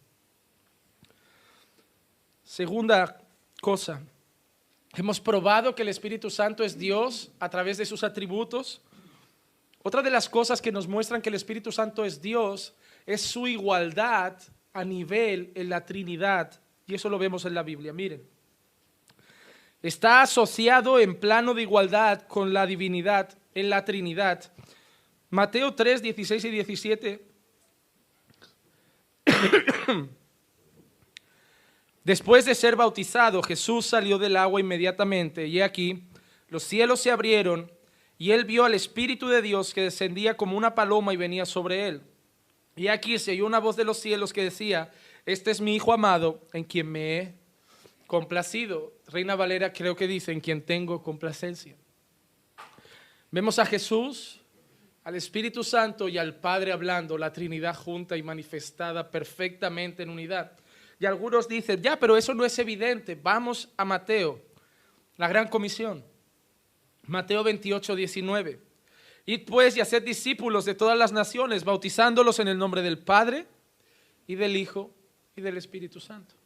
Segunda cosa. Hemos probado que el Espíritu Santo es Dios a través de sus atributos. Otra de las cosas que nos muestran que el Espíritu Santo es Dios es su igualdad a nivel en la Trinidad. Y eso lo vemos en la Biblia. Miren, está asociado en plano de igualdad con la divinidad en la Trinidad. Mateo 3, 16 y 17. Después de ser bautizado, Jesús salió del agua inmediatamente. Y aquí, los cielos se abrieron y él vio al Espíritu de Dios que descendía como una paloma y venía sobre él. Y aquí se oyó una voz de los cielos que decía, este es mi Hijo amado, en quien me he complacido. Reina Valera creo que dice, en quien tengo complacencia. Vemos a Jesús, al Espíritu Santo y al Padre hablando, la Trinidad junta y manifestada perfectamente en unidad. Y algunos dicen, ya, pero eso no es evidente. Vamos a Mateo, la gran comisión. Mateo 28, 19. Id pues y haced discípulos de todas las naciones, bautizándolos en el nombre del Padre y del Hijo y del Espíritu Santo.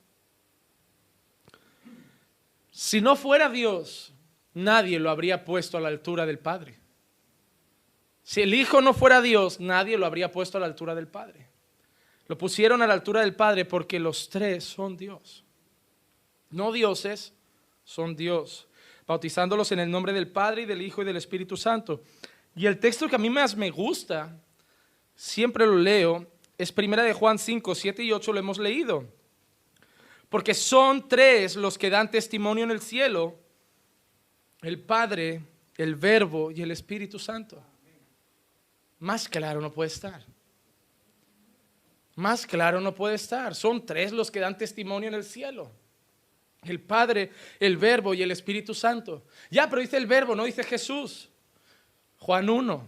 Si no fuera Dios, nadie lo habría puesto a la altura del Padre. Si el Hijo no fuera Dios, nadie lo habría puesto a la altura del Padre. Lo pusieron a la altura del Padre porque los tres son Dios. No dioses, son Dios. Bautizándolos en el nombre del Padre y del Hijo y del Espíritu Santo. Y el texto que a mí más me gusta, siempre lo leo, es primera de Juan 5, 7 y 8, lo hemos leído. Porque son tres los que dan testimonio en el cielo, el Padre, el Verbo y el Espíritu Santo. Más claro no puede estar. Más claro no puede estar. Son tres los que dan testimonio en el cielo. El Padre, el Verbo y el Espíritu Santo. Ya, pero dice el Verbo, no dice Jesús. Juan 1.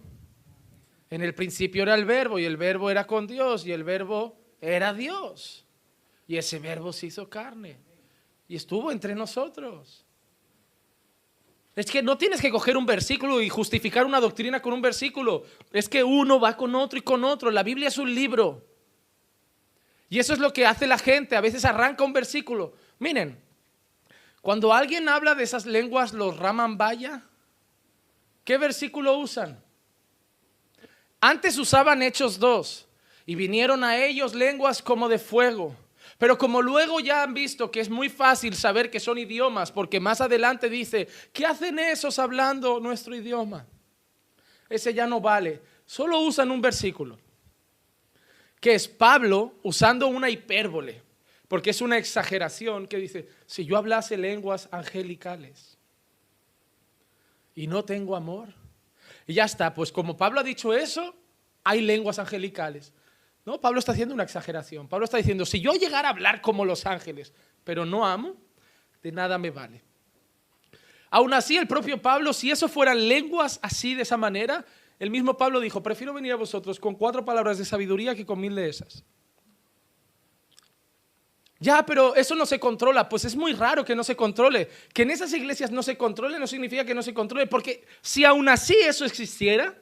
En el principio era el Verbo y el Verbo era con Dios y el Verbo era Dios. Y ese Verbo se hizo carne y estuvo entre nosotros. Es que no tienes que coger un versículo y justificar una doctrina con un versículo. Es que uno va con otro y con otro. La Biblia es un libro. Y eso es lo que hace la gente. A veces arranca un versículo. Miren, cuando alguien habla de esas lenguas, los Ramambaya, ¿qué versículo usan? Antes usaban Hechos 2 y vinieron a ellos lenguas como de fuego. Pero como luego ya han visto que es muy fácil saber que son idiomas, porque más adelante dice, ¿qué hacen esos hablando nuestro idioma? Ese ya no vale. Solo usan un versículo, que es Pablo usando una hipérbole, porque es una exageración que dice, si yo hablase lenguas angelicales y no tengo amor, y ya está, pues como Pablo ha dicho eso, hay lenguas angelicales. No, Pablo está haciendo una exageración. Pablo está diciendo, si yo llegara a hablar como los ángeles, pero no amo, de nada me vale. Aún así, el propio Pablo, si eso fueran lenguas así, de esa manera, el mismo Pablo dijo, prefiero venir a vosotros con 4 palabras de sabiduría que con 1000 de esas. Ya, pero eso no se controla. Pues es muy raro que no se controle. Que en esas iglesias no se controle no significa que no se controle, porque si aún así eso existiera,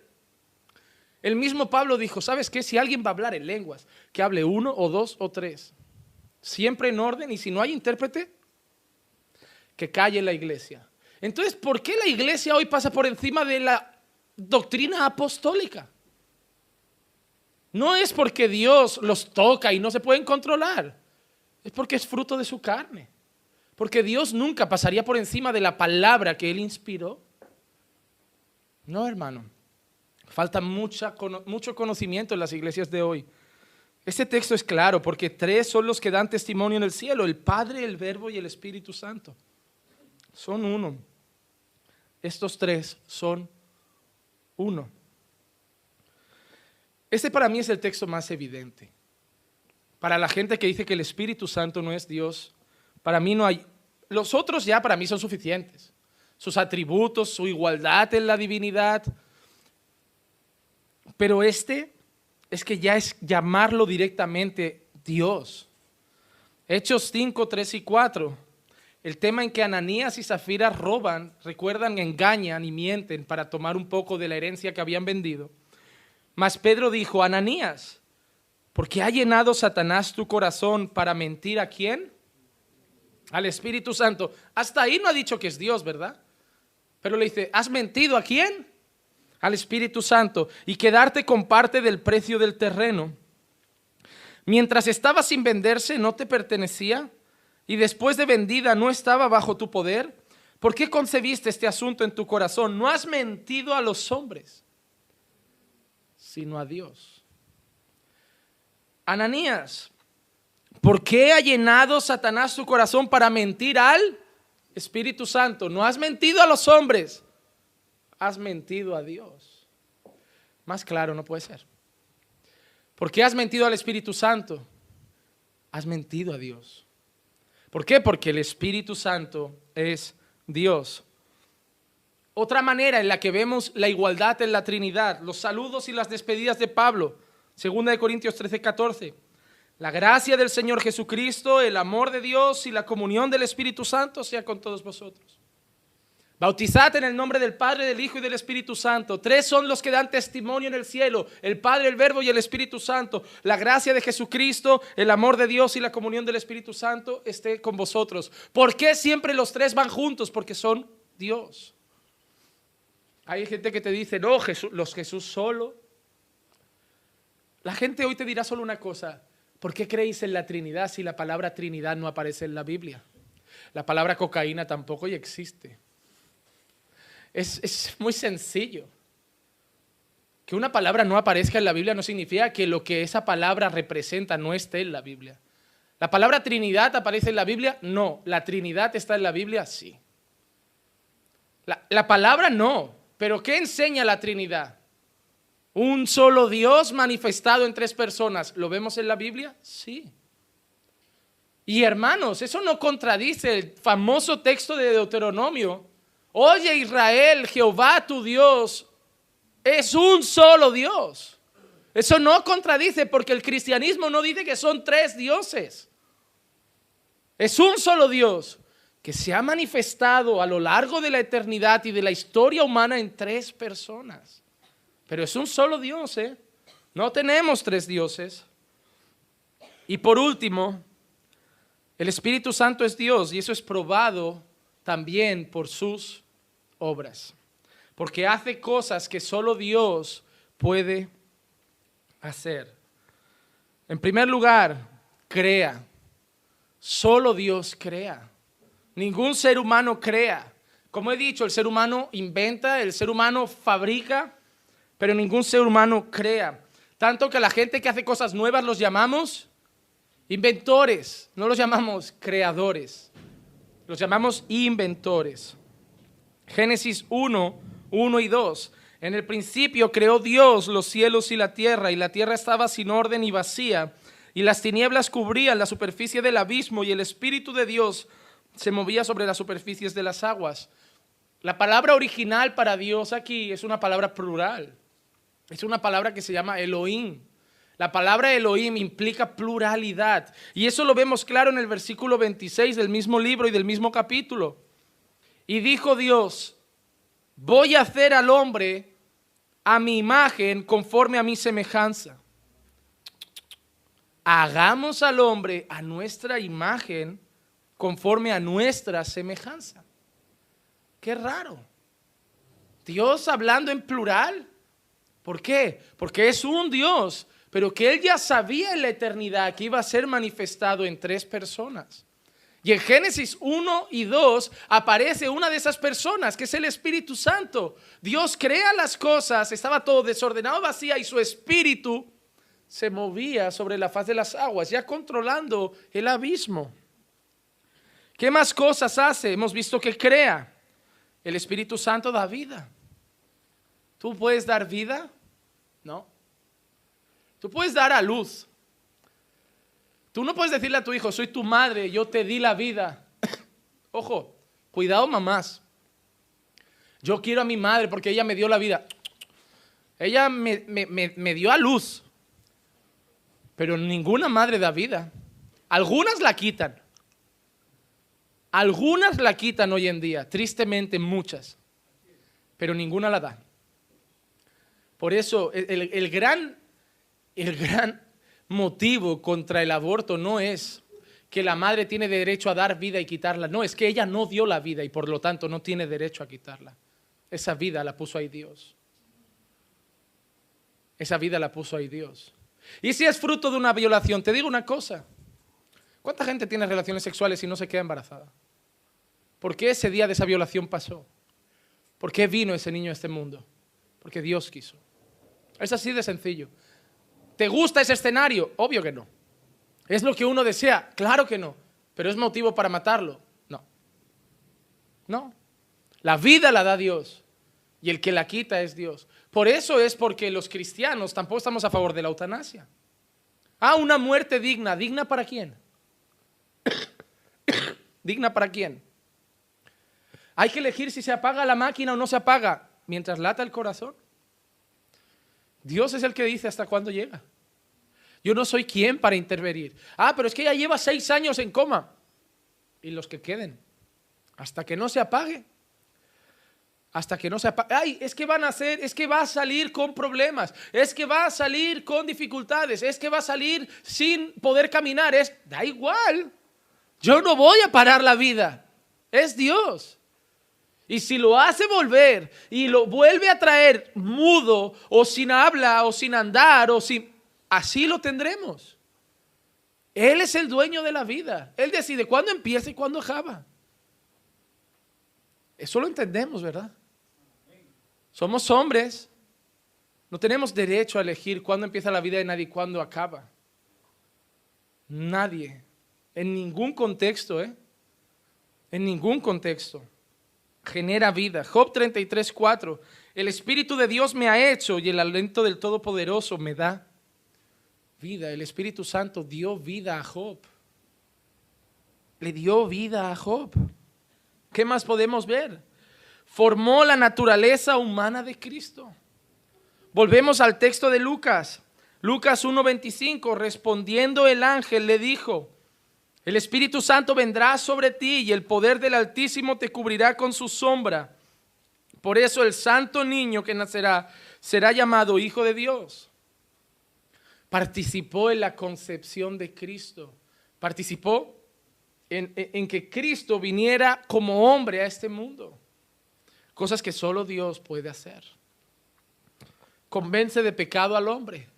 el mismo Pablo dijo, ¿sabes qué? Si alguien va a hablar en lenguas, que hable 1 o 2 o 3, siempre en orden, y si no hay intérprete, que calle la iglesia. Entonces, ¿por qué la iglesia hoy pasa por encima de la doctrina apostólica? No es porque Dios los toca y no se pueden controlar, es porque es fruto de su carne. Porque Dios nunca pasaría por encima de la palabra que Él inspiró. No, hermano. Falta mucho conocimiento en las iglesias de hoy. Este texto es claro porque 3 son los que dan testimonio en el cielo: el Padre, el Verbo y el Espíritu Santo. Son uno. Estos 3 son uno. Este para mí es el texto más evidente. Para la gente que dice que el Espíritu Santo no es Dios, para mí no hay. Los otros ya para mí son suficientes. Sus atributos, su igualdad en la divinidad. Pero este es que ya es llamarlo directamente Dios. Hechos 5, 3 y 4. El tema en que Ananías y Zafira roban, recuerdan, engañan y mienten para tomar un poco de la herencia que habían vendido. Mas Pedro dijo, Ananías, ¿por qué ha llenado Satanás tu corazón para mentir a quién? Al Espíritu Santo. Hasta ahí no ha dicho que es Dios, ¿verdad? Pero le dice, ¿has mentido a quién? Al Espíritu Santo, y quedarte con parte del precio del terreno. Mientras estaba sin venderse, ¿no te pertenecía? Y después de vendida, ¿no estaba bajo tu poder? ¿Por qué concebiste este asunto en tu corazón? No has mentido a los hombres, sino a Dios. Ananías, ¿por qué ha llenado Satanás tu corazón para mentir al Espíritu Santo? No has mentido a los hombres, has mentido a Dios. Más claro no puede ser. ¿Por qué has mentido al Espíritu Santo? Has mentido a Dios. ¿Por qué? Porque el Espíritu Santo es Dios. Otra manera en la que vemos la igualdad en la Trinidad, los saludos y las despedidas de Pablo, 2 Corintios 13, 14. La gracia del Señor Jesucristo, el amor de Dios y la comunión del Espíritu Santo sea con todos vosotros. Bautizad en el nombre del Padre, del Hijo y del Espíritu Santo. 3 son los que dan testimonio en el cielo: el Padre, el Verbo y el Espíritu Santo. La gracia de Jesucristo, el amor de Dios y la comunión del Espíritu Santo esté con vosotros. ¿Por qué siempre los 3 van juntos? Porque son Dios. Hay gente que te dice, no, Jesús solo. La gente hoy te dirá solo una cosa: ¿por qué creéis en la Trinidad si la palabra Trinidad no aparece en la Biblia? La palabra cocaína tampoco y existe. Es muy sencillo. Que una palabra no aparezca en la Biblia no significa que lo que esa palabra representa no esté en la Biblia. ¿La palabra Trinidad aparece en la Biblia? No. ¿La Trinidad está en la Biblia? Sí. La palabra no. ¿Pero qué enseña la Trinidad? Un solo Dios manifestado en 3 personas. ¿Lo vemos en la Biblia? Sí. Y hermanos, eso no contradice el famoso texto de Deuteronomio. Oye Israel, Jehová tu Dios es un solo Dios. Eso no contradice, porque el cristianismo no dice que son 3 dioses. Es un solo Dios. que se ha manifestado a lo largo de la eternidad y de la historia humana en 3 personas. Pero es un solo Dios, ¿eh? No tenemos 3 dioses. Y por último, el Espíritu Santo es Dios y eso es probado también por sus obras. Porque hace cosas que solo Dios puede hacer. En primer lugar, crea. Solo Dios crea. Ningún ser humano crea. Como he dicho, el ser humano inventa, el ser humano fabrica, pero ningún ser humano crea. Tanto que a la gente que hace cosas nuevas los llamamos inventores, no los llamamos creadores, los llamamos inventores. Génesis 1, 1 y 2. En el principio creó Dios los cielos y la tierra estaba sin orden y vacía, y las tinieblas cubrían la superficie del abismo, y el Espíritu de Dios se movía sobre las superficies de las aguas. La palabra original para Dios aquí es una palabra plural. Es una palabra que se llama Elohim. La palabra Elohim implica pluralidad. Y eso lo vemos claro en el versículo 26 del mismo libro y del mismo capítulo. Y dijo Dios: voy a hacer al hombre a mi imagen conforme a mi semejanza. Hagamos al hombre a nuestra imagen conforme a nuestra semejanza. Qué raro. Dios hablando en plural. ¿Por qué? Porque es un Dios, pero que Él ya sabía en la eternidad que iba a ser manifestado en 3 personas. Y en Génesis 1 y 2 aparece una de esas personas, que es el Espíritu Santo. Dios crea las cosas, estaba todo desordenado, vacía, y su Espíritu se movía sobre la faz de las aguas, ya controlando el abismo. ¿Qué más cosas hace? Hemos visto que crea. El Espíritu Santo da vida. ¿Tú puedes dar vida? No. Tú puedes dar a luz. Tú no puedes decirle a tu hijo: soy tu madre, yo te di la vida. Ojo, cuidado mamás. Yo quiero a mi madre porque ella me dio la vida. Ella me dio a luz. Pero ninguna madre da vida. Algunas la quitan. Algunas la quitan hoy en día, tristemente muchas. Pero ninguna la da. Por eso el gran motivo contra el aborto no es que la madre tiene derecho a dar vida y quitarla. No, es que ella no dio la vida y por lo tanto no tiene derecho a quitarla. Esa vida la puso ahí Dios. Esa vida la puso ahí Dios. Y si es fruto de una violación, te digo una cosa. ¿Cuánta gente tiene relaciones sexuales y no se queda embarazada? ¿Por qué ese día de esa violación pasó? ¿Por qué vino ese niño a este mundo? Porque Dios quiso. Es así de sencillo. ¿Te gusta ese escenario? Obvio que no. ¿Es lo que uno desea? Claro que no. ¿Pero es motivo para matarlo? No. No. La vida la da Dios y el que la quita es Dios. Por eso es porque los cristianos tampoco estamos a favor de la eutanasia. Una muerte digna. ¿Digna para quién? ¿Digna para quién? Hay que elegir si se apaga la máquina o no se apaga mientras lata el corazón. Dios es el que dice hasta cuándo llega. Yo no soy quien para intervenir. Pero es que ella lleva 6 años en coma. Y los que queden. Hasta que no se apague. Hasta que no se apague. Es que es que va a salir con problemas. Es que va a salir con dificultades. Es que va a salir sin poder caminar. Da igual. Yo no voy a parar la vida. Es Dios. Y si lo hace volver y lo vuelve a traer mudo o sin habla o sin andar así lo tendremos. Él es el dueño de la vida. Él decide cuándo empieza y cuándo acaba. Eso lo entendemos, ¿verdad? Somos hombres. No tenemos derecho a elegir cuándo empieza la vida de nadie y cuándo acaba. Nadie. En ningún contexto, En ningún contexto. Genera vida. Job 33:4. El Espíritu de Dios me ha hecho y el aliento del Todopoderoso me da vida. El Espíritu Santo dio vida a Job. Le dio vida a Job. ¿Qué más podemos ver? Formó la naturaleza humana de Cristo. Volvemos al texto de Lucas. Lucas 1:25. Respondiendo el ángel le dijo: El Espíritu Santo vendrá sobre ti y el poder del Altísimo te cubrirá con su sombra. Por eso el santo niño que nacerá será llamado Hijo de Dios. Participó en la concepción de Cristo. Participó en que Cristo viniera como hombre a este mundo. Cosas que solo Dios puede hacer. Convence de pecado al hombre.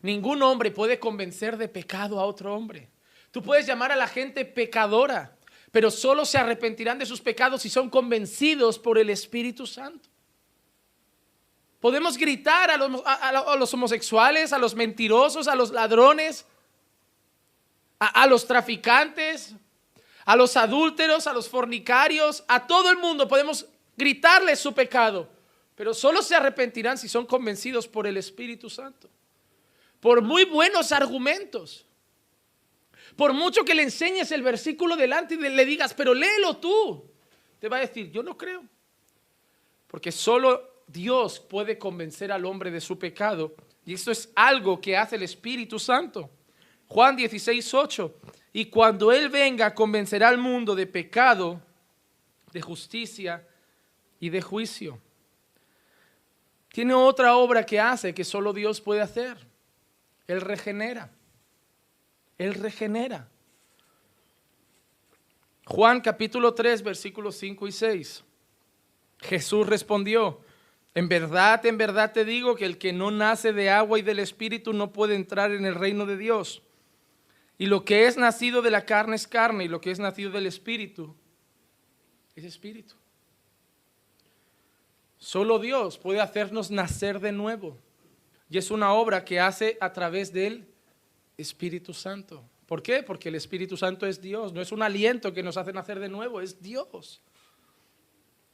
Ningún hombre puede convencer de pecado a otro hombre. Tú puedes llamar a la gente pecadora, pero solo se arrepentirán de sus pecados si son convencidos por el Espíritu Santo. Podemos gritar a los homosexuales, a los mentirosos, a los ladrones, a los traficantes, a los adúlteros, a los fornicarios, a todo el mundo podemos gritarles su pecado, pero solo se arrepentirán si son convencidos por el Espíritu Santo. Por muy buenos argumentos, por mucho que le enseñes el versículo delante y le digas, pero léelo tú, te va a decir, yo no creo. Porque solo Dios puede convencer al hombre de su pecado, y esto es algo que hace el Espíritu Santo. Juan 16:8, y cuando Él venga convencerá al mundo de pecado, de justicia y de juicio. Tiene otra obra que hace que solo Dios puede hacer. Él regenera. Él regenera. Juan capítulo 3 versículos 5 y 6. Jesús respondió, en verdad te digo que el que no nace de agua y del Espíritu no puede entrar en el reino de Dios. Y lo que es nacido de la carne es carne, y lo que es nacido del Espíritu es Espíritu. Solo Dios puede hacernos nacer de nuevo. Y es una obra que hace a través del Espíritu Santo. ¿Por qué? Porque el Espíritu Santo es Dios. No es un aliento que nos hace nacer de nuevo, es Dios.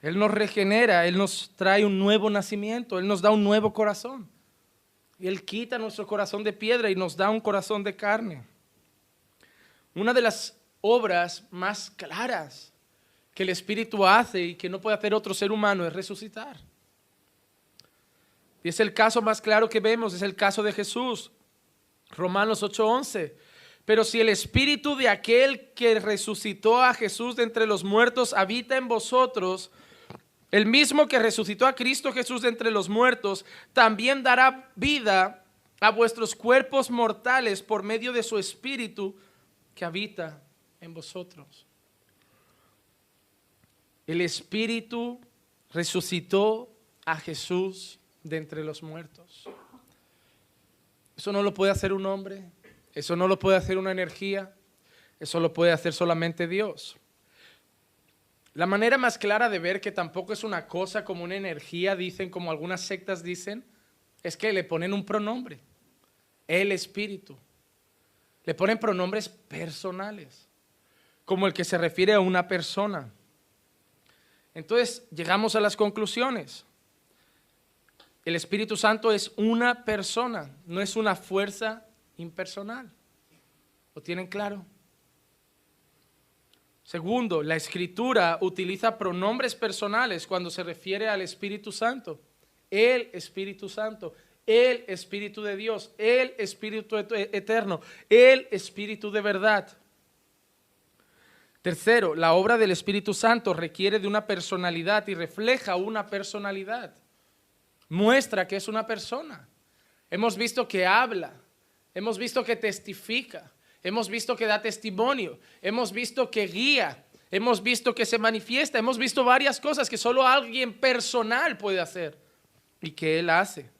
Él nos regenera, Él nos trae un nuevo nacimiento, Él nos da un nuevo corazón. Y Él quita nuestro corazón de piedra y nos da un corazón de carne. Una de las obras más claras que el Espíritu hace y que no puede hacer otro ser humano es resucitar. Y es el caso más claro que vemos, es el caso de Jesús. Romanos 8:11. Pero si el Espíritu de aquel que resucitó a Jesús de entre los muertos habita en vosotros, el mismo que resucitó a Cristo Jesús de entre los muertos, también dará vida a vuestros cuerpos mortales por medio de su Espíritu que habita en vosotros. El Espíritu resucitó a Jesús de entre los muertos. Eso no lo puede hacer un hombre, eso no lo puede hacer una energía, eso lo puede hacer solamente Dios. La manera más clara de ver que tampoco es una cosa como una energía, dicen, como algunas sectas dicen, es que le ponen un pronombre, el Espíritu. Le ponen pronombres personales, como el que se refiere a una persona. Entonces llegamos a las conclusiones. El Espíritu Santo es una persona, no es una fuerza impersonal. ¿Lo tienen claro? Segundo, la Escritura utiliza pronombres personales cuando se refiere al Espíritu Santo. El Espíritu Santo, el Espíritu de Dios, el Espíritu eterno, el Espíritu de verdad. Tercero, la obra del Espíritu Santo requiere de una personalidad y refleja una personalidad. Muestra que es una persona. Hemos visto que habla, hemos visto que testifica, hemos visto que da testimonio, hemos visto que guía, hemos visto que se manifiesta, hemos visto varias cosas que solo alguien personal puede hacer y que Él hace.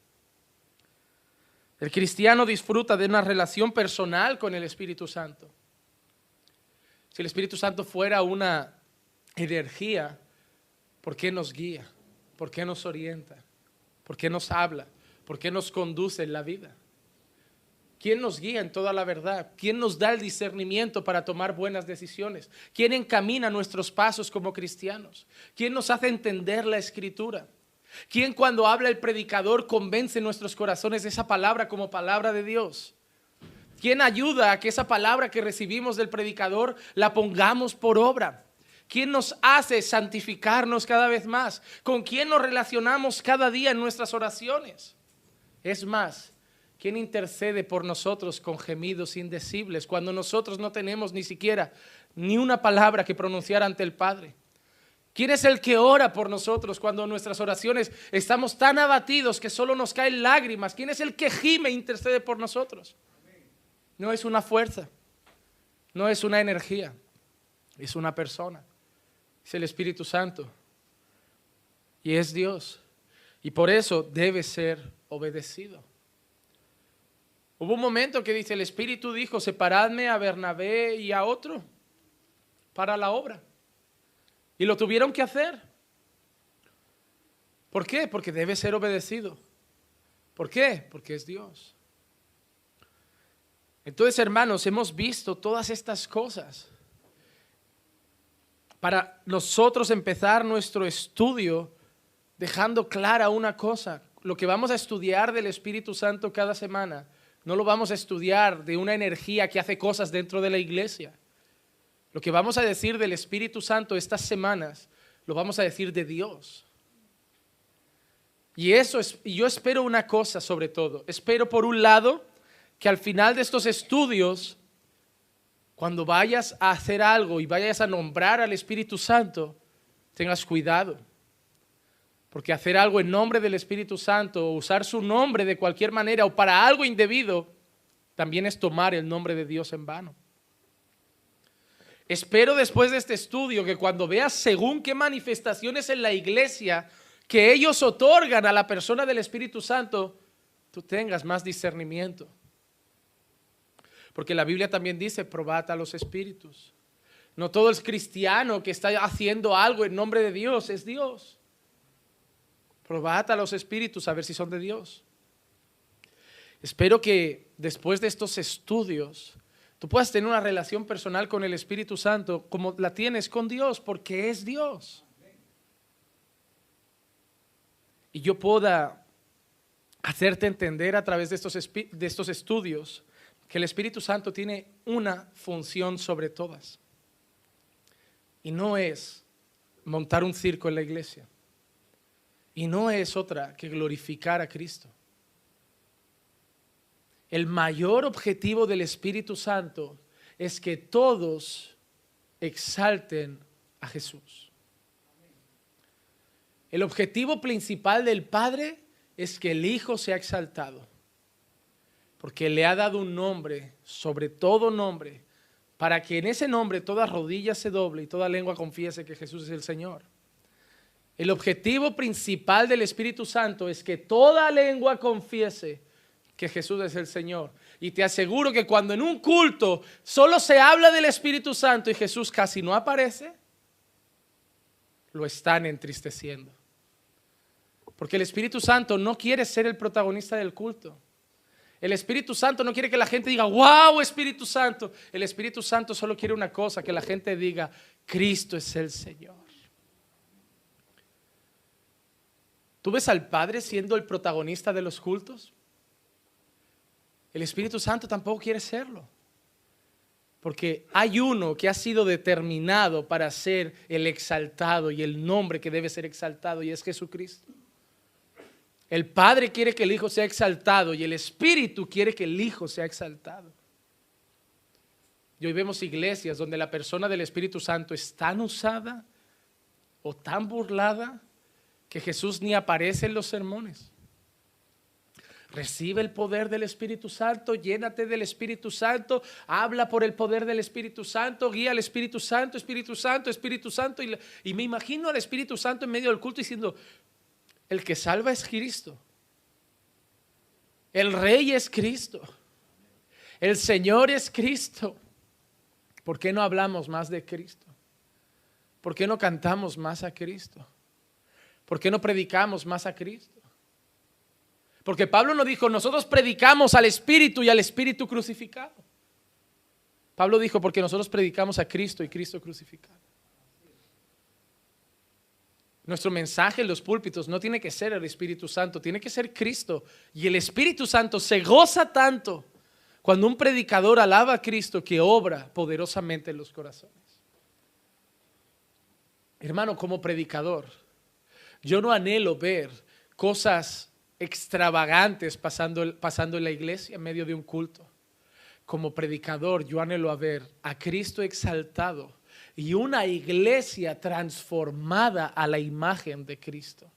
El cristiano disfruta de una relación personal con el Espíritu Santo. Si el Espíritu Santo fuera una energía, ¿por qué nos guía? ¿Por qué nos orienta? ¿Por qué nos habla? ¿Por qué nos conduce en la vida? ¿Quién nos guía en toda la verdad? ¿Quién nos da el discernimiento para tomar buenas decisiones? ¿Quién encamina nuestros pasos como cristianos? ¿Quién nos hace entender la Escritura? ¿Quién cuando habla el predicador convence nuestros corazones de esa palabra como palabra de Dios? ¿Quién ayuda a que esa palabra que recibimos del predicador la pongamos por obra? ¿Quién nos hace santificarnos cada vez más? ¿Con quién nos relacionamos cada día en nuestras oraciones? Es más, ¿Quién intercede por nosotros con gemidos indecibles cuando nosotros no tenemos ni siquiera ni una palabra que pronunciar ante el Padre? ¿Quién es el que ora por nosotros cuando en nuestras oraciones estamos tan abatidos que solo nos caen lágrimas? ¿Quién es el que gime e intercede por nosotros? No es una fuerza, no es una energía, es una persona. Es el Espíritu Santo y es Dios. Y por eso debe ser obedecido. Hubo un momento que dice, el Espíritu dijo, separadme a Bernabé y a otro para la obra. Y lo tuvieron que hacer. ¿Por qué? Porque debe ser obedecido. ¿Por qué? Porque es Dios. Entonces, hermanos, hemos visto todas estas cosas para nosotros empezar nuestro estudio dejando clara una cosa. Lo que vamos a estudiar del Espíritu Santo cada semana, no lo vamos a estudiar de una energía que hace cosas dentro de la iglesia. Lo que vamos a decir del Espíritu Santo estas semanas, lo vamos a decir de Dios. Y yo espero una cosa sobre todo. Espero por un lado que al final de estos estudios, cuando vayas a hacer algo y vayas a nombrar al Espíritu Santo, tengas cuidado. Porque hacer algo en nombre del Espíritu Santo o usar su nombre de cualquier manera o para algo indebido, también es tomar el nombre de Dios en vano. Espero después de este estudio que cuando veas según qué manifestaciones en la iglesia que ellos otorgan a la persona del Espíritu Santo, tú tengas más discernimiento. Porque la Biblia también dice, probad a los espíritus. No todo el cristiano que está haciendo algo en nombre de Dios es Dios. Probad a los espíritus a ver si son de Dios. Espero que después de estos estudios tú puedas tener una relación personal con el Espíritu Santo como la tienes con Dios, porque es Dios. Y yo pueda hacerte entender a través de estos estudios que el Espíritu Santo tiene una función sobre todas. Y no es montar un circo en la iglesia. Y no es otra que glorificar a Cristo. El mayor objetivo del Espíritu Santo es que todos exalten a Jesús. El objetivo principal del Padre es que el Hijo sea exaltado, porque le ha dado un nombre sobre todo nombre, para que en ese nombre toda rodilla se doble y toda lengua confiese que Jesús es el Señor. El objetivo principal del Espíritu Santo es que toda lengua confiese que Jesús es el Señor. Y te aseguro que cuando en un culto solo se habla del Espíritu Santo y Jesús casi no aparece, lo están entristeciendo. Porque el Espíritu Santo no quiere ser el protagonista del culto. El Espíritu Santo no quiere que la gente diga, wow, Espíritu Santo. El Espíritu Santo solo quiere una cosa, que la gente diga, Cristo es el Señor. ¿Tú ves al Padre siendo el protagonista de los cultos? El Espíritu Santo tampoco quiere serlo. Porque hay uno que ha sido determinado para ser el exaltado y el nombre que debe ser exaltado, y es Jesucristo. El Padre quiere que el Hijo sea exaltado y el Espíritu quiere que el Hijo sea exaltado. Y hoy vemos iglesias donde la persona del Espíritu Santo es tan usada o tan burlada que Jesús ni aparece en los sermones. Recibe el poder del Espíritu Santo, llénate del Espíritu Santo, habla por el poder del Espíritu Santo, guía al Espíritu Santo, Espíritu Santo, Espíritu Santo. Y me imagino al Espíritu Santo en medio del culto diciendo, el que salva es Cristo. El Rey es Cristo. El Señor es Cristo. ¿Por qué no hablamos más de Cristo? ¿Por qué no cantamos más a Cristo? ¿Por qué no predicamos más a Cristo? Porque Pablo no dijo, nosotros predicamos al Espíritu y al Espíritu crucificado. Pablo dijo, porque nosotros predicamos a Cristo y Cristo crucificado. Nuestro mensaje en los púlpitos no tiene que ser el Espíritu Santo, tiene que ser Cristo. Y el Espíritu Santo se goza tanto cuando un predicador alaba a Cristo que obra poderosamente en los corazones. Hermano, como predicador, yo no anhelo ver cosas extravagantes pasando en la iglesia en medio de un culto. Como predicador, yo anhelo a ver a Cristo exaltado y una iglesia transformada a la imagen de Cristo.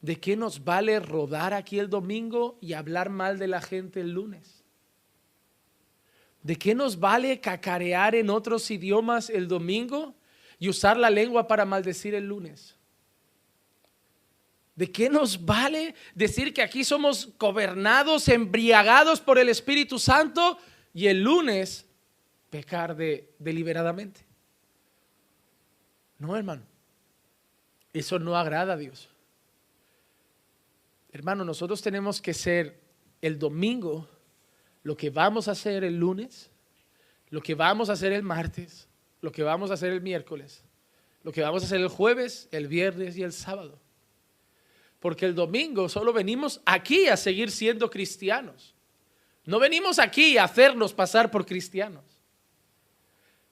¿De qué nos vale rodar aquí el domingo y hablar mal de la gente el lunes? ¿De qué nos vale cacarear en otros idiomas el domingo y usar la lengua para maldecir el lunes? ¿De qué nos vale decir que aquí somos gobernados, embriagados por el Espíritu Santo y el lunes pecar deliberadamente? No, hermano. Eso no agrada a Dios. Hermano, nosotros tenemos que ser el domingo lo que vamos a hacer el lunes, lo que vamos a hacer el martes, lo que vamos a hacer el miércoles, lo que vamos a hacer el jueves, el viernes y el sábado. Porque el domingo solo venimos aquí a seguir siendo cristianos. No venimos aquí a hacernos pasar por cristianos.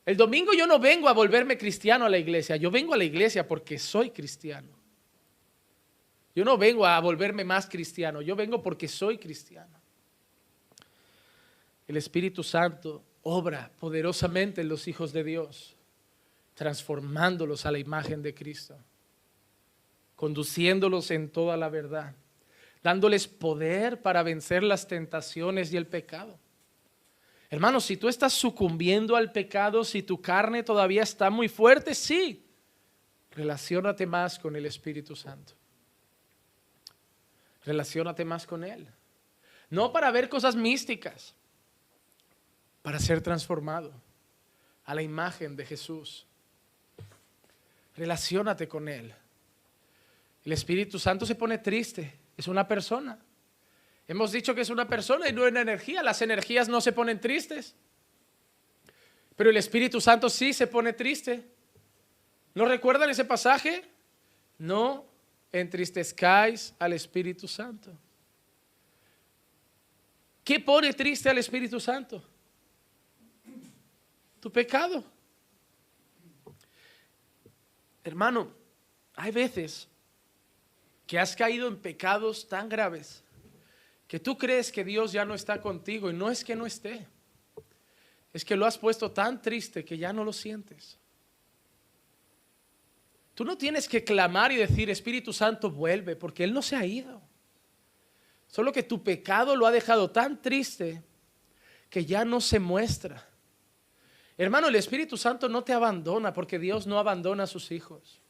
El domingo yo no vengo a volverme cristiano a la iglesia. Yo vengo a la iglesia porque soy cristiano. Yo no vengo a volverme más cristiano. Yo vengo porque soy cristiano. El Espíritu Santo obra poderosamente en los hijos de Dios, transformándolos a la imagen de Cristo, conduciéndolos en toda la verdad, dándoles poder para vencer las tentaciones y el pecado. Hermanos, si tú estás sucumbiendo al pecado, si tu carne todavía está muy fuerte, sí, relaciónate más con el Espíritu Santo. Relaciónate más con Él. No para ver cosas místicas, para ser transformado a la imagen de Jesús. Relaciónate con Él. El Espíritu Santo se pone triste, es una persona. Hemos dicho que es una persona y no una energía. Las energías no se ponen tristes. Pero el Espíritu Santo sí se pone triste. ¿No recuerdan ese pasaje? No entristezcáis al Espíritu Santo. ¿Qué pone triste al Espíritu Santo? Tu pecado. Hermano, hay veces que has caído en pecados tan graves que tú crees que Dios ya no está contigo, y no es que no esté, es que lo has puesto tan triste que ya no lo sientes. Tú no tienes que clamar y decir, Espíritu Santo, vuelve, porque Él no se ha ido. Solo que tu pecado lo ha dejado tan triste que ya no se muestra. Hermano, el Espíritu Santo no te abandona, porque Dios no abandona a sus hijos.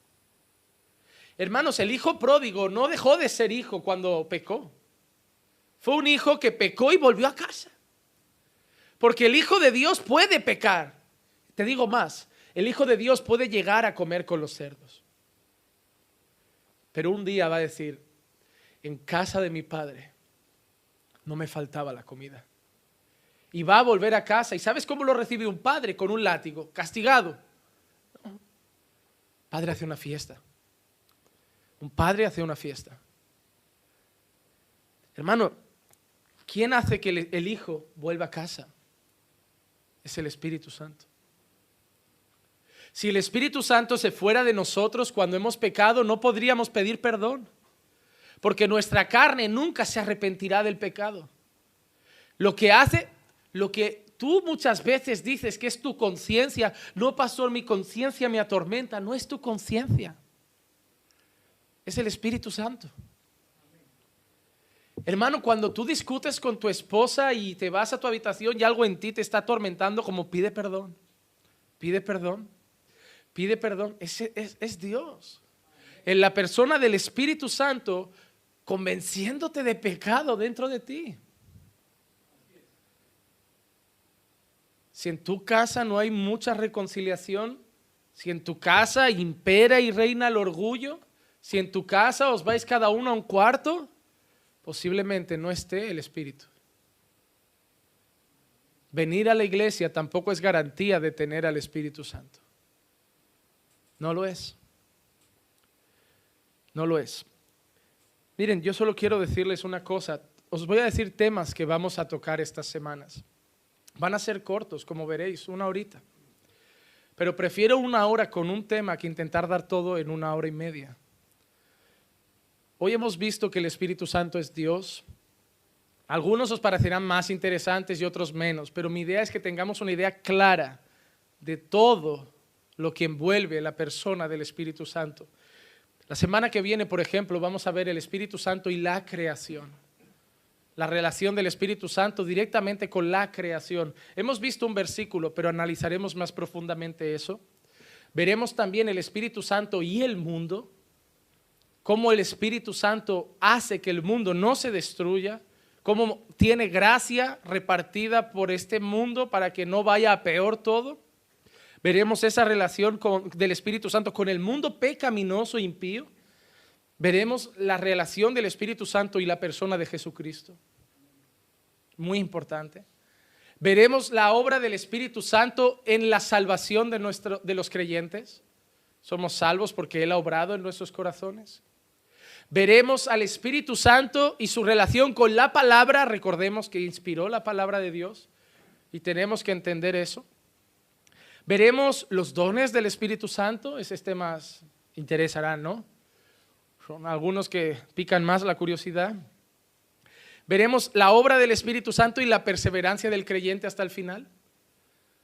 Hermanos, el hijo pródigo no dejó de ser hijo cuando pecó. Fue un hijo que pecó y volvió a casa. Porque el Hijo de Dios puede pecar. Te digo más, el Hijo de Dios puede llegar a comer con los cerdos. Pero un día va a decir, en casa de mi padre no me faltaba la comida. Y va a volver a casa. ¿Y sabes cómo lo recibe un padre? Con un látigo, castigado. No. Padre hace una fiesta. Un padre hace una fiesta. Hermano, ¿quién hace que el hijo vuelva a casa? Es el Espíritu Santo. Si el Espíritu Santo se fuera de nosotros cuando hemos pecado, no podríamos pedir perdón, porque nuestra carne nunca se arrepentirá del pecado. Lo que tú muchas veces dices que es tu conciencia, no, pastor, mi conciencia me atormenta, no es tu conciencia, es el Espíritu Santo. Hermano, cuando tú discutes con tu esposa y te vas a tu habitación y algo en ti te está atormentando, como pide perdón, pide perdón, pide perdón, es Dios. En la persona del Espíritu Santo convenciéndote de pecado dentro de ti. Si en tu casa no hay mucha reconciliación, si en tu casa impera y reina el orgullo, si en tu casa os vais cada uno a un cuarto, posiblemente no esté el Espíritu. Venir a la iglesia tampoco es garantía de tener al Espíritu Santo. No lo es. No lo es. Miren, yo solo quiero decirles una cosa. Os voy a decir temas que vamos a tocar estas semanas. Van a ser cortos, como veréis, 1 horita. Pero prefiero 1 hora con un tema que intentar dar todo en 1 hora y media. Hoy hemos visto que el Espíritu Santo es Dios. Algunos os parecerán más interesantes y otros menos, pero mi idea es que tengamos una idea clara de todo lo que envuelve la persona del Espíritu Santo. La semana que viene, por ejemplo, vamos a ver el Espíritu Santo y la creación. La relación del Espíritu Santo directamente con la creación. Hemos visto un versículo, pero analizaremos más profundamente eso. Veremos también el Espíritu Santo y el mundo, cómo el Espíritu Santo hace que el mundo no se destruya, cómo tiene gracia repartida por este mundo para que no vaya a peor todo. Veremos esa relación del Espíritu Santo con el mundo pecaminoso e impío. Veremos la relación del Espíritu Santo y la persona de Jesucristo. Muy importante. Veremos la obra del Espíritu Santo en la salvación de los creyentes. Somos salvos porque Él ha obrado en nuestros corazones. Veremos al Espíritu Santo y su relación con la palabra. Recordemos que inspiró la palabra de Dios y tenemos que entender eso. Veremos los dones del Espíritu Santo. Esos temas interesarán, ¿no? Son algunos que pican más la curiosidad. Veremos la obra del Espíritu Santo y la perseverancia del creyente hasta el final.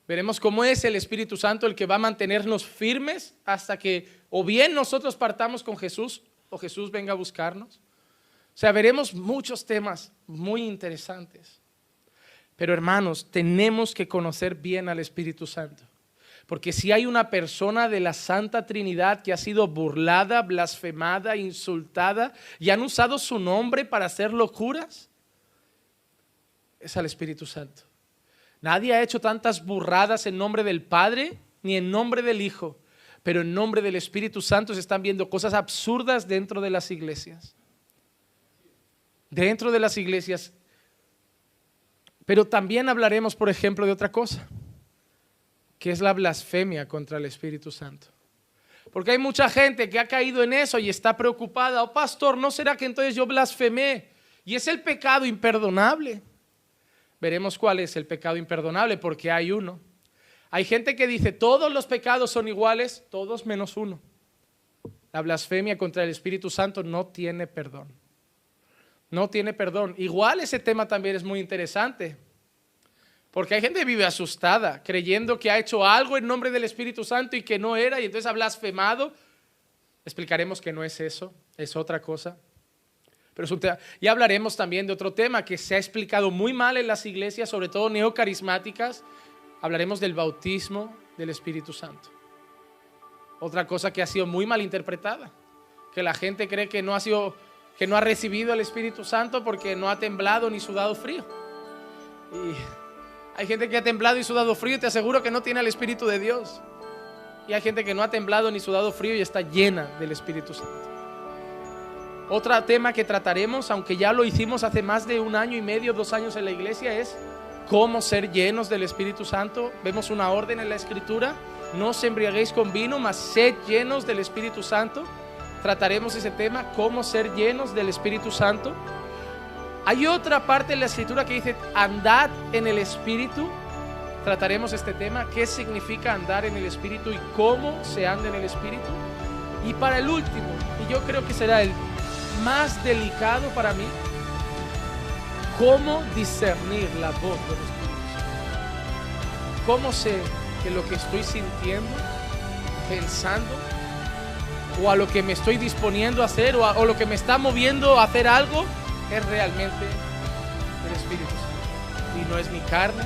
Veremos cómo es el Espíritu Santo el que va a mantenernos firmes hasta que o bien nosotros partamos con Jesús o Jesús venga a buscarnos. O sea, veremos muchos temas muy interesantes. Pero hermanos, tenemos que conocer bien al Espíritu Santo. Porque si hay una persona de la Santa Trinidad que ha sido burlada, blasfemada, insultada y han usado su nombre para hacer locuras, es al Espíritu Santo. Nadie ha hecho tantas burradas en nombre del Padre ni en nombre del Hijo, pero en nombre del Espíritu Santo se están viendo cosas absurdas dentro de las iglesias. Dentro de las iglesias. Pero también hablaremos, por ejemplo, de otra cosa, que es la blasfemia contra el Espíritu Santo. Porque hay mucha gente que ha caído en eso y está preocupada. Oh, pastor, ¿no será que entonces yo blasfemé? Y es el pecado imperdonable. Veremos cuál es el pecado imperdonable, porque hay uno. Hay gente que dice, todos los pecados son iguales, todos menos uno. La blasfemia contra el Espíritu Santo no tiene perdón. No tiene perdón. Igual ese tema también es muy interesante. Porque hay gente que vive asustada, creyendo que ha hecho algo en nombre del Espíritu Santo y que no era, y entonces ha blasfemado. Explicaremos que no es eso, es otra cosa. Pero es un tema. Y hablaremos también de otro tema que se ha explicado muy mal en las iglesias, sobre todo neocarismáticas. Hablaremos del bautismo del Espíritu Santo. Otra cosa que ha sido muy mal interpretada, que la gente cree que no ha recibido el Espíritu Santo porque no ha temblado ni sudado frío. Y hay gente que ha temblado y sudado frío y te aseguro que no tiene el Espíritu de Dios. Y hay gente que no ha temblado ni sudado frío y está llena del Espíritu Santo. Otro tema que trataremos, aunque ya lo hicimos hace más de 1 año y medio, 2 años en la iglesia, es cómo ser llenos del Espíritu Santo. Vemos una orden en la Escritura: no os embriaguéis con vino, mas sed llenos del Espíritu Santo. Trataremos ese tema, cómo ser llenos del Espíritu Santo. Hay otra parte en la Escritura que dice andad en el Espíritu. Trataremos este tema, qué significa andar en el Espíritu y cómo se anda en el Espíritu. Y para el último, y yo creo que será el más delicado para mí, cómo discernir la voz del Espíritu Santo. Cómo sé que lo que estoy sintiendo, pensando, o a lo que me estoy disponiendo a hacer, o lo que me está moviendo a hacer algo, es realmente el Espíritu Santo y no es mi carne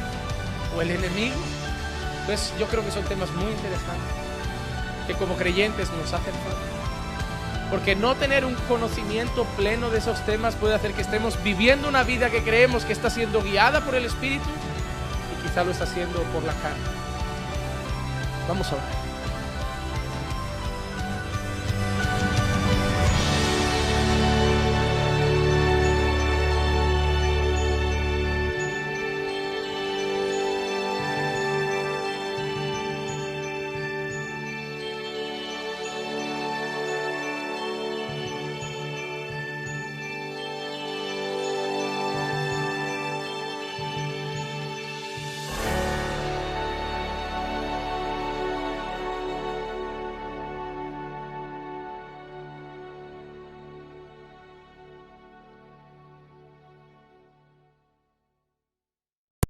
o el enemigo. Entonces yo creo que son temas muy interesantes que como creyentes nos hacen falta, porque no tener un conocimiento pleno de esos temas puede hacer que estemos viviendo una vida que creemos que está siendo guiada por el Espíritu y quizá lo está haciendo por la carne. Vamos a orar.